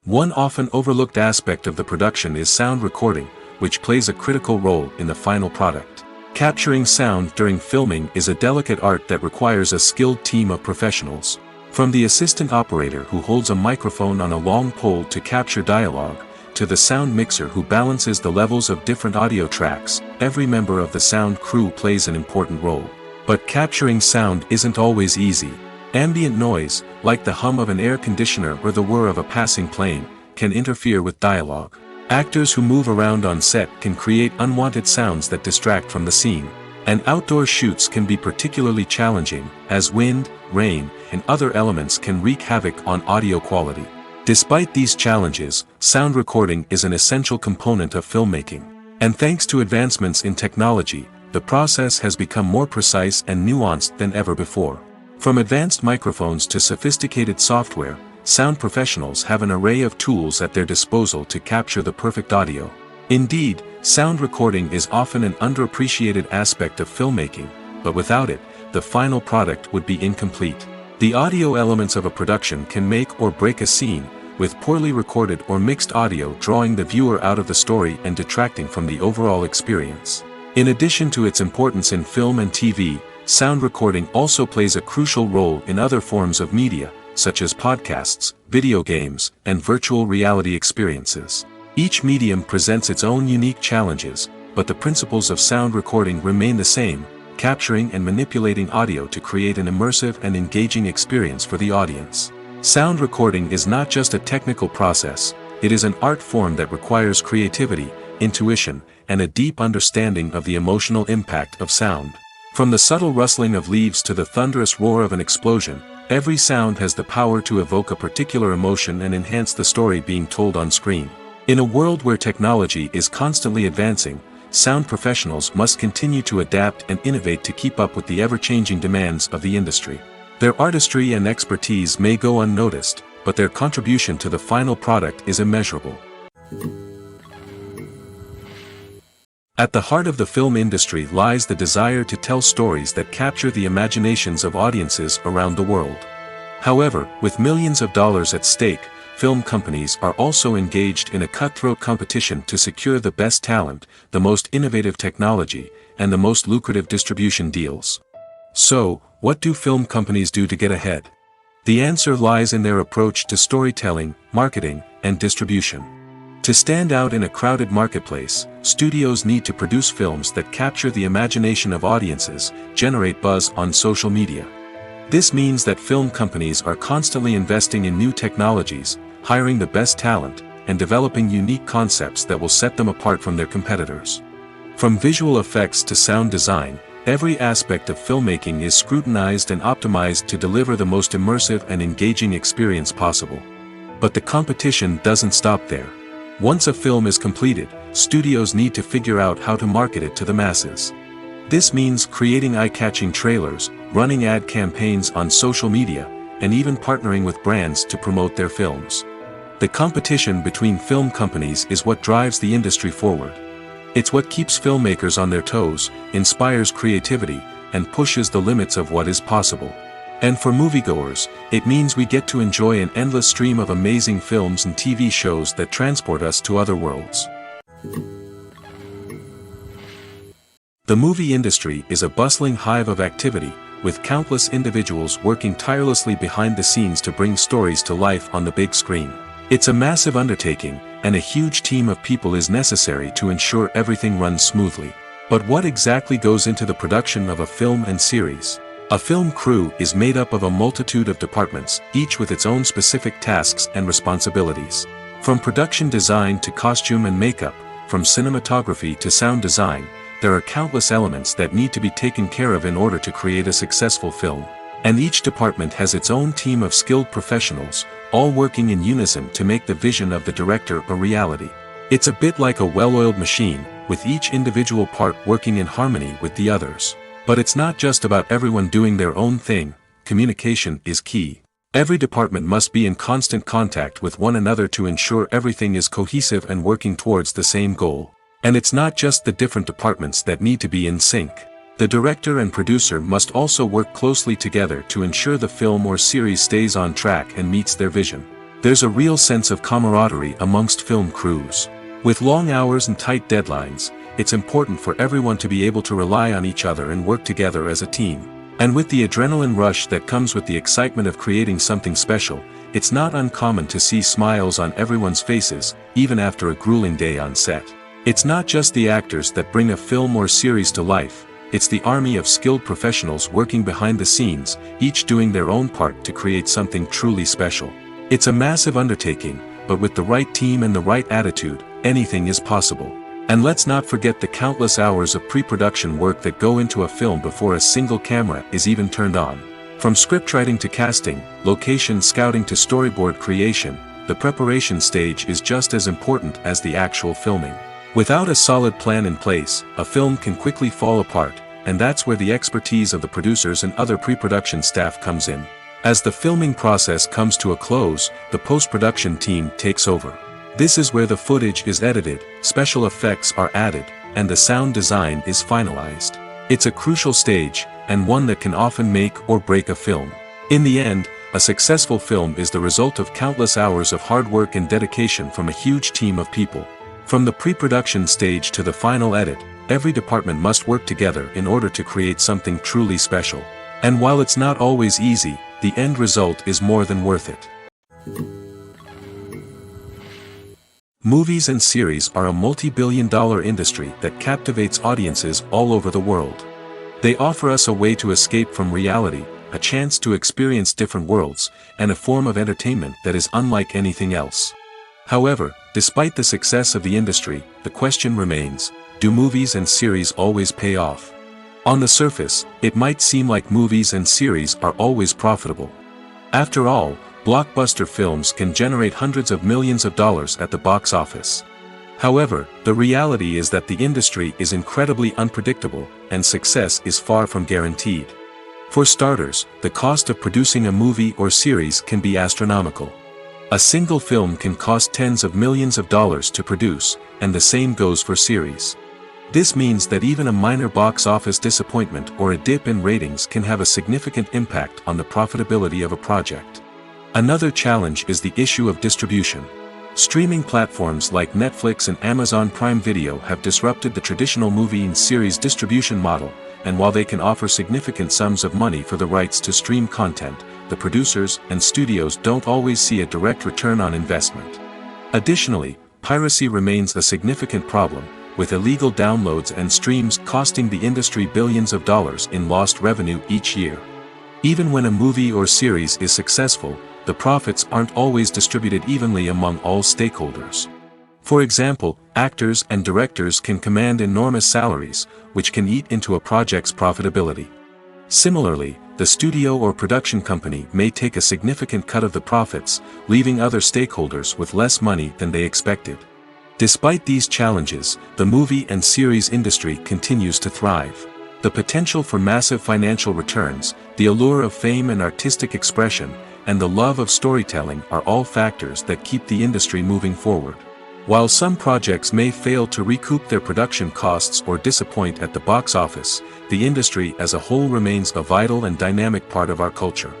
One often overlooked aspect of the production is sound recording, which plays a critical role in the final product. Capturing sound during filming is a delicate art that requires a skilled team of professionals. From the assistant operator who holds a microphone on a long pole to capture dialogue, to the sound mixer who balances the levels of different audio tracks, every member of the sound crew plays an important role. But capturing sound isn't always easy. Ambient noise, like the hum of an air conditioner or the whir of a passing plane, can interfere with dialogue. Actors who move around on set can create unwanted sounds that distract from the scene. And outdoor shoots can be particularly challenging, as wind, rain, and other elements can wreak havoc on audio quality. Despite these challenges, sound recording is an essential component of filmmaking. And thanks to advancements in technology, the process has become more precise and nuanced than ever before. From advanced microphones to sophisticated software, sound professionals have an array of tools at their disposal to capture the perfect audio. Indeed, sound recording is often an underappreciated aspect of filmmaking, but without it, the final product would be incomplete. The audio elements of a production can make or break a scene, with poorly recorded or mixed audio drawing the viewer out of the story and detracting from the overall experience. In addition to its importance in film and TV, sound recording also plays a crucial role in other forms of media, such as podcasts, video games, and virtual reality experiences. Each medium presents its own unique challenges, but the principles of sound recording remain the same, capturing and manipulating audio to create an immersive and engaging experience for the audience. Sound recording is not just a technical process, it is an art form that requires creativity, intuition, and a deep understanding of the emotional impact of sound. From the subtle rustling of leaves to the thunderous roar of an explosion, every sound has the power to evoke a particular emotion and enhance the story being told on screen. In a world where technology is constantly advancing, sound professionals must continue to adapt and innovate to keep up with the ever-changing demands of the industry. Their artistry and expertise may go unnoticed, but their contribution to the final product is immeasurable. At the heart of the film industry lies the desire to tell stories that capture the imaginations of audiences around the world. However, with millions of dollars at stake, film companies are also engaged in a cutthroat competition to secure the best talent, the most innovative technology, and the most lucrative distribution deals. So, what do film companies do to get ahead? The answer lies in their approach to storytelling, marketing, and distribution. To stand out in a crowded marketplace, studios need to produce films that capture the imagination of audiences, generate buzz on social media. This means that film companies are constantly investing in new technologies, hiring the best talent, and developing unique concepts that will set them apart from their competitors. From visual effects to sound design, every aspect of filmmaking is scrutinized and optimized to deliver the most immersive and engaging experience possible. But the competition doesn't stop there. Once a film is completed, studios need to figure out how to market it to the masses. This means creating eye-catching trailers, running ad campaigns on social media, and even partnering with brands to promote their films. The competition between film companies is what drives the industry forward. It's what keeps filmmakers on their toes, inspires creativity, and pushes the limits of what is possible. And for moviegoers, it means we get to enjoy an endless stream of amazing films and TV shows that transport us to other worlds. The movie industry is a bustling hive of activity, with countless individuals working tirelessly behind the scenes to bring stories to life on the big screen. It's a massive undertaking, and a huge team of people is necessary to ensure everything runs smoothly. But what exactly goes into the production of a film and series? A film crew is made up of a multitude of departments, each with its own specific tasks and responsibilities. From production design to costume and makeup, from cinematography to sound design, there are countless elements that need to be taken care of in order to create a successful film. And each department has its own team of skilled professionals, all working in unison to make the vision of the director a reality. It's a bit like a well-oiled machine, with each individual part working in harmony with the others. But it's not just about everyone doing their own thing. Communication is key. Every department must be in constant contact with one another to ensure everything is cohesive and working towards the same goal. And it's not just the different departments that need to be in sync. The director and producer must also work closely together to ensure the film or series stays on track and meets their vision. There's a real sense of camaraderie amongst film crews. With long hours and tight deadlines, it's important for everyone to be able to rely on each other and work together as a team. And with the adrenaline rush that comes with the excitement of creating something special, it's not uncommon to see smiles on everyone's faces, even after a grueling day on set. It's not just the actors that bring a film or series to life, it's the army of skilled professionals working behind the scenes, each doing their own part to create something truly special. It's a massive undertaking, but with the right team and the right attitude, anything is possible. And let's not forget the countless hours of pre-production work that go into a film before a single camera is even turned on. From scriptwriting to casting, location scouting to storyboard creation, the preparation stage is just as important as the actual filming. Without a solid plan in place, a film can quickly fall apart, and that's where the expertise of the producers and other pre-production staff comes in. As the filming process comes to a close, the post-production team takes over. This is where the footage is edited, special effects are added, and the sound design is finalized. It's a crucial stage, and one that can often make or break a film. In the end, a successful film is the result of countless hours of hard work and dedication from a huge team of people. From the pre-production stage to the final edit, every department must work together in order to create something truly special. And while it's not always easy, the end result is more than worth it. Movies and series are a multi-billion-dollar industry that captivates audiences all over the world. They offer us a way to escape from reality, a chance to experience different worlds, and a form of entertainment that is unlike anything else. However, despite the success of the industry, the question remains, do movies and series always pay off? On the surface, it might seem like movies and series are always profitable. After all, blockbuster films can generate hundreds of millions of dollars at the box office. However, the reality is that the industry is incredibly unpredictable, and success is far from guaranteed. For starters, the cost of producing a movie or series can be astronomical. A single film can cost tens of millions of dollars to produce, and the same goes for series. This means that even a minor box office disappointment or a dip in ratings can have a significant impact on the profitability of a project. Another challenge is the issue of distribution. Streaming platforms like Netflix and Amazon Prime Video have disrupted the traditional movie and series distribution model, and while they can offer significant sums of money for the rights to stream content, the producers and studios don't always see a direct return on investment. Additionally, piracy remains a significant problem, with illegal downloads and streams costing the industry billions of dollars in lost revenue each year. Even when a movie or series is successful, the profits aren't always distributed evenly among all stakeholders. For example, actors and directors can command enormous salaries, which can eat into a project's profitability. Similarly, the studio or production company may take a significant cut of the profits, leaving other stakeholders with less money than they expected. Despite these challenges, the movie and series industry continues to thrive. The potential for massive financial returns, the allure of fame and artistic expression, and the love of storytelling are all factors that keep the industry moving forward. While some projects may fail to recoup their production costs or disappoint at the box office, the industry as a whole remains a vital and dynamic part of our culture.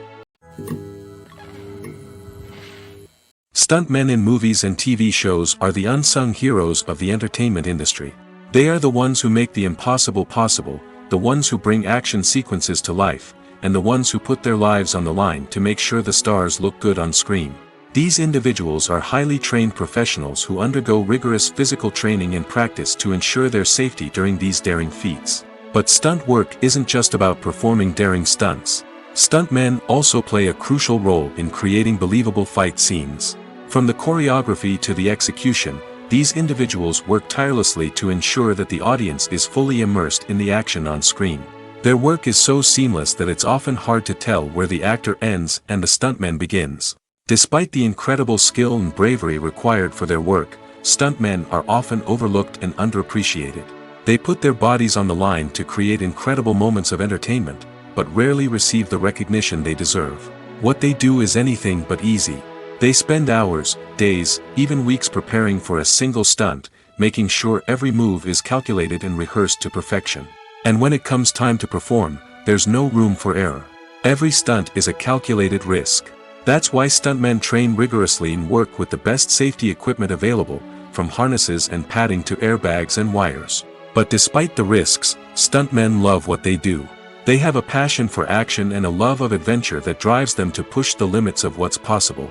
Stuntmen in movies and TV shows are the unsung heroes of the entertainment industry. They are the ones who make the impossible possible, the ones who bring action sequences to life, and the ones who put their lives on the line to make sure the stars look good on screen. These individuals are highly trained professionals who undergo rigorous physical training and practice to ensure their safety during these daring feats. But stunt work isn't just about performing daring stunts. Stuntmen also play a crucial role in creating believable fight scenes. From the choreography to the execution, these individuals work tirelessly to ensure that the audience is fully immersed in the action on screen. Their work is so seamless that it's often hard to tell where the actor ends and the stuntman begins. Despite the incredible skill and bravery required for their work, stuntmen are often overlooked and underappreciated. They put their bodies on the line to create incredible moments of entertainment, but rarely receive the recognition they deserve. What they do is anything but easy. They spend hours, days, even weeks preparing for a single stunt, making sure every move is calculated and rehearsed to perfection. And when it comes time to perform, there's no room for error. Every stunt is a calculated risk. That's why stuntmen train rigorously and work with the best safety equipment available, from harnesses and padding to airbags and wires. But despite the risks, stuntmen love what they do. They have a passion for action and a love of adventure that drives them to push the limits of what's possible.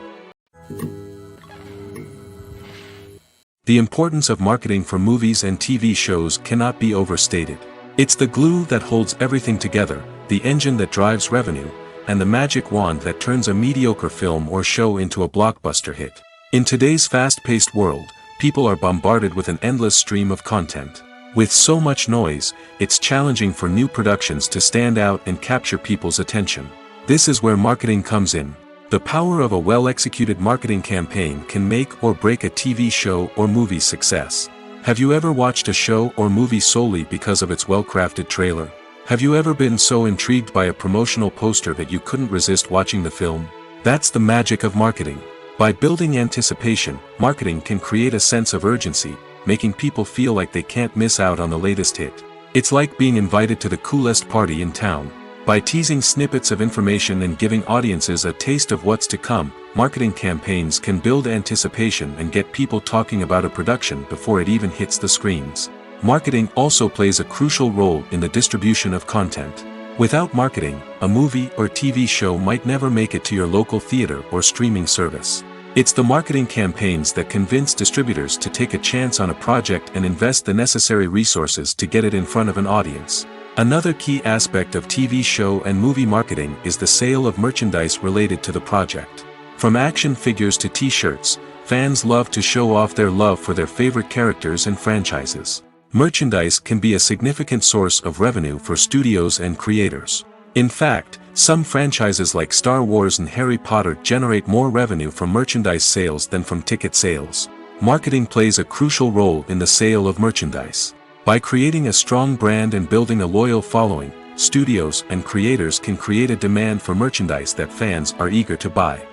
The importance of marketing for movies and TV shows cannot be overstated. It's the glue that holds everything together, the engine that drives revenue, and the magic wand that turns a mediocre film or show into a blockbuster hit. In today's fast-paced world, people are bombarded with an endless stream of content. With so much noise, it's challenging for new productions to stand out and capture people's attention. This is where marketing comes in. The power of a well-executed marketing campaign can make or break a TV show or movie's success. Have you ever watched a show or movie solely because of its well-crafted trailer? Have you ever been so intrigued by a promotional poster that you couldn't resist watching the film? That's the magic of marketing. By building anticipation, marketing can create a sense of urgency, making people feel like they can't miss out on the latest hit. It's like being invited to the coolest party in town. By teasing snippets of information and giving audiences a taste of what's to come, marketing campaigns can build anticipation and get people talking about a production before it even hits the screens. Marketing also plays a crucial role in the distribution of content. Without marketing, a movie or TV show might never make it to your local theater or streaming service. It's the marketing campaigns that convince distributors to take a chance on a project and invest the necessary resources to get it in front of an audience. Another key aspect of TV show and movie marketing is the sale of merchandise related to the project. From action figures to t-shirts, fans love to show off their love for their favorite characters and franchises. Merchandise can be a significant source of revenue for studios and creators. In fact, some franchises like Star Wars and Harry Potter generate more revenue from merchandise sales than from ticket sales. Marketing plays a crucial role in the sale of merchandise. By creating a strong brand and building a loyal following, studios and creators can create a demand for merchandise that fans are eager to buy.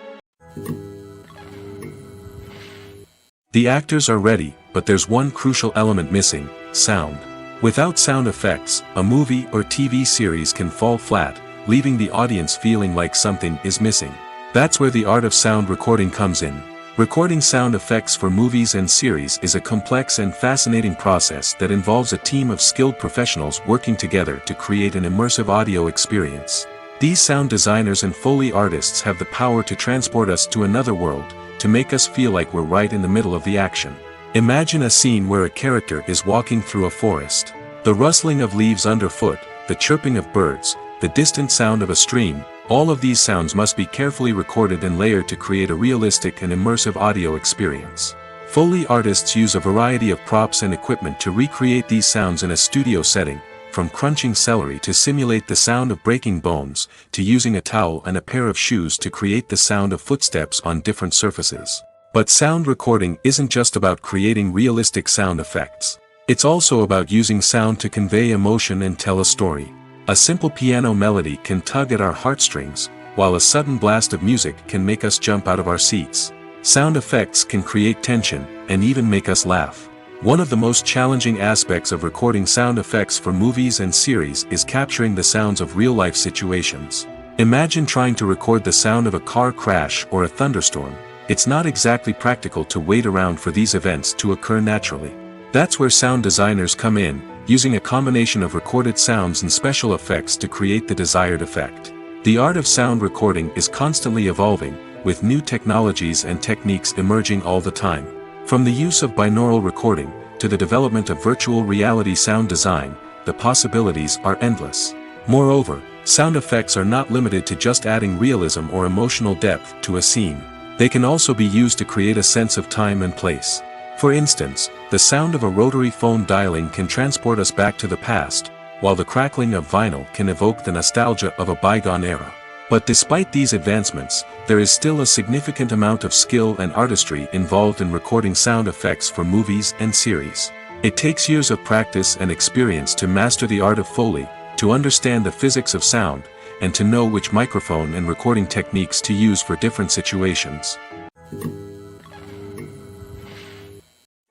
The actors are ready, but there's one crucial element missing: sound. Without sound effects, a movie or TV series can fall flat, leaving the audience feeling like something is missing. That's where the art of sound recording comes in. Recording sound effects for movies and series is a complex and fascinating process that involves a team of skilled professionals working together to create an immersive audio experience. These sound designers and Foley artists have the power to transport us to another world, to make us feel like we're right in the middle of the action. Imagine a scene where a character is walking through a forest. The rustling of leaves underfoot, the chirping of birds, the distant sound of a stream, all of these sounds must be carefully recorded and layered to create a realistic and immersive audio experience. Foley artists use a variety of props and equipment to recreate these sounds in a studio setting, from crunching celery to simulate the sound of breaking bones, to using a towel and a pair of shoes to create the sound of footsteps on different surfaces. But sound recording isn't just about creating realistic sound effects. It's also about using sound to convey emotion and tell a story. A simple piano melody can tug at our heartstrings, while a sudden blast of music can make us jump out of our seats. Sound effects can create tension, and even make us laugh. One of the most challenging aspects of recording sound effects for movies and series is capturing the sounds of real-life situations. Imagine trying to record the sound of a car crash or a thunderstorm. It's not exactly practical to wait around for these events to occur naturally. That's where sound designers come in, using a combination of recorded sounds and special effects to create the desired effect. The art of sound recording is constantly evolving, with new technologies and techniques emerging all the time. From the use of binaural recording, to the development of virtual reality sound design, the possibilities are endless. Moreover, sound effects are not limited to just adding realism or emotional depth to a scene. They can also be used to create a sense of time and place. For instance, the sound of a rotary phone dialing can transport us back to the past, while the crackling of vinyl can evoke the nostalgia of a bygone era. But despite these advancements, there is still a significant amount of skill and artistry involved in recording sound effects for movies and series. It takes years of practice and experience to master the art of Foley, to understand the physics of sound, and to know which microphone and recording techniques to use for different situations.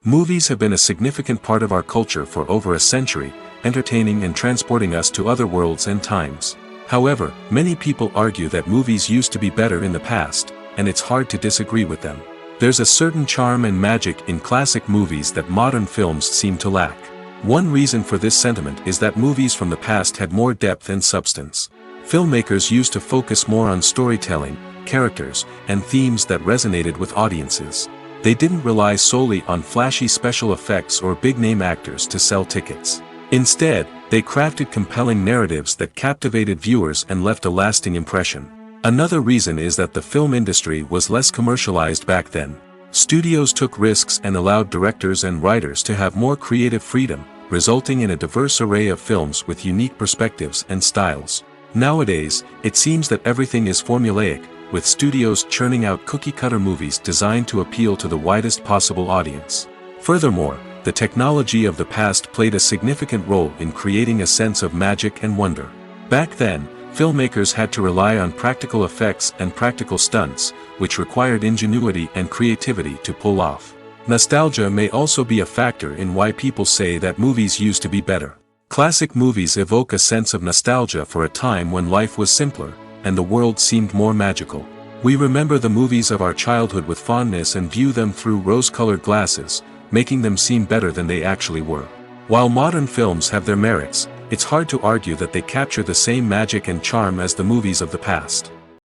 Movies have been a significant part of our culture for over a century, entertaining and transporting us to other worlds and times. However, many people argue that movies used to be better in the past, and it's hard to disagree with them. There's a certain charm and magic in classic movies that modern films seem to lack. One reason for this sentiment is that movies from the past had more depth and substance. Filmmakers used to focus more on storytelling, characters, and themes that resonated with audiences. They didn't rely solely on flashy special effects or big-name actors to sell tickets. Instead, they crafted compelling narratives that captivated viewers and left a lasting impression. Another reason is that the film industry was less commercialized back then. Studios took risks and allowed directors and writers to have more creative freedom, resulting in a diverse array of films with unique perspectives and styles. Nowadays, it seems that everything is formulaic, with studios churning out cookie-cutter movies designed to appeal to the widest possible audience. Furthermore, the technology of the past played a significant role in creating a sense of magic and wonder. Back then, filmmakers had to rely on practical effects and practical stunts, which required ingenuity and creativity to pull off. Nostalgia may also be a factor in why people say that movies used to be better. Classic movies evoke a sense of nostalgia for a time when life was simpler, and the world seemed more magical. We remember the movies of our childhood with fondness and view them through rose-colored glasses, making them seem better than they actually were. While modern films have their merits, it's hard to argue that they capture the same magic and charm as the movies of the past.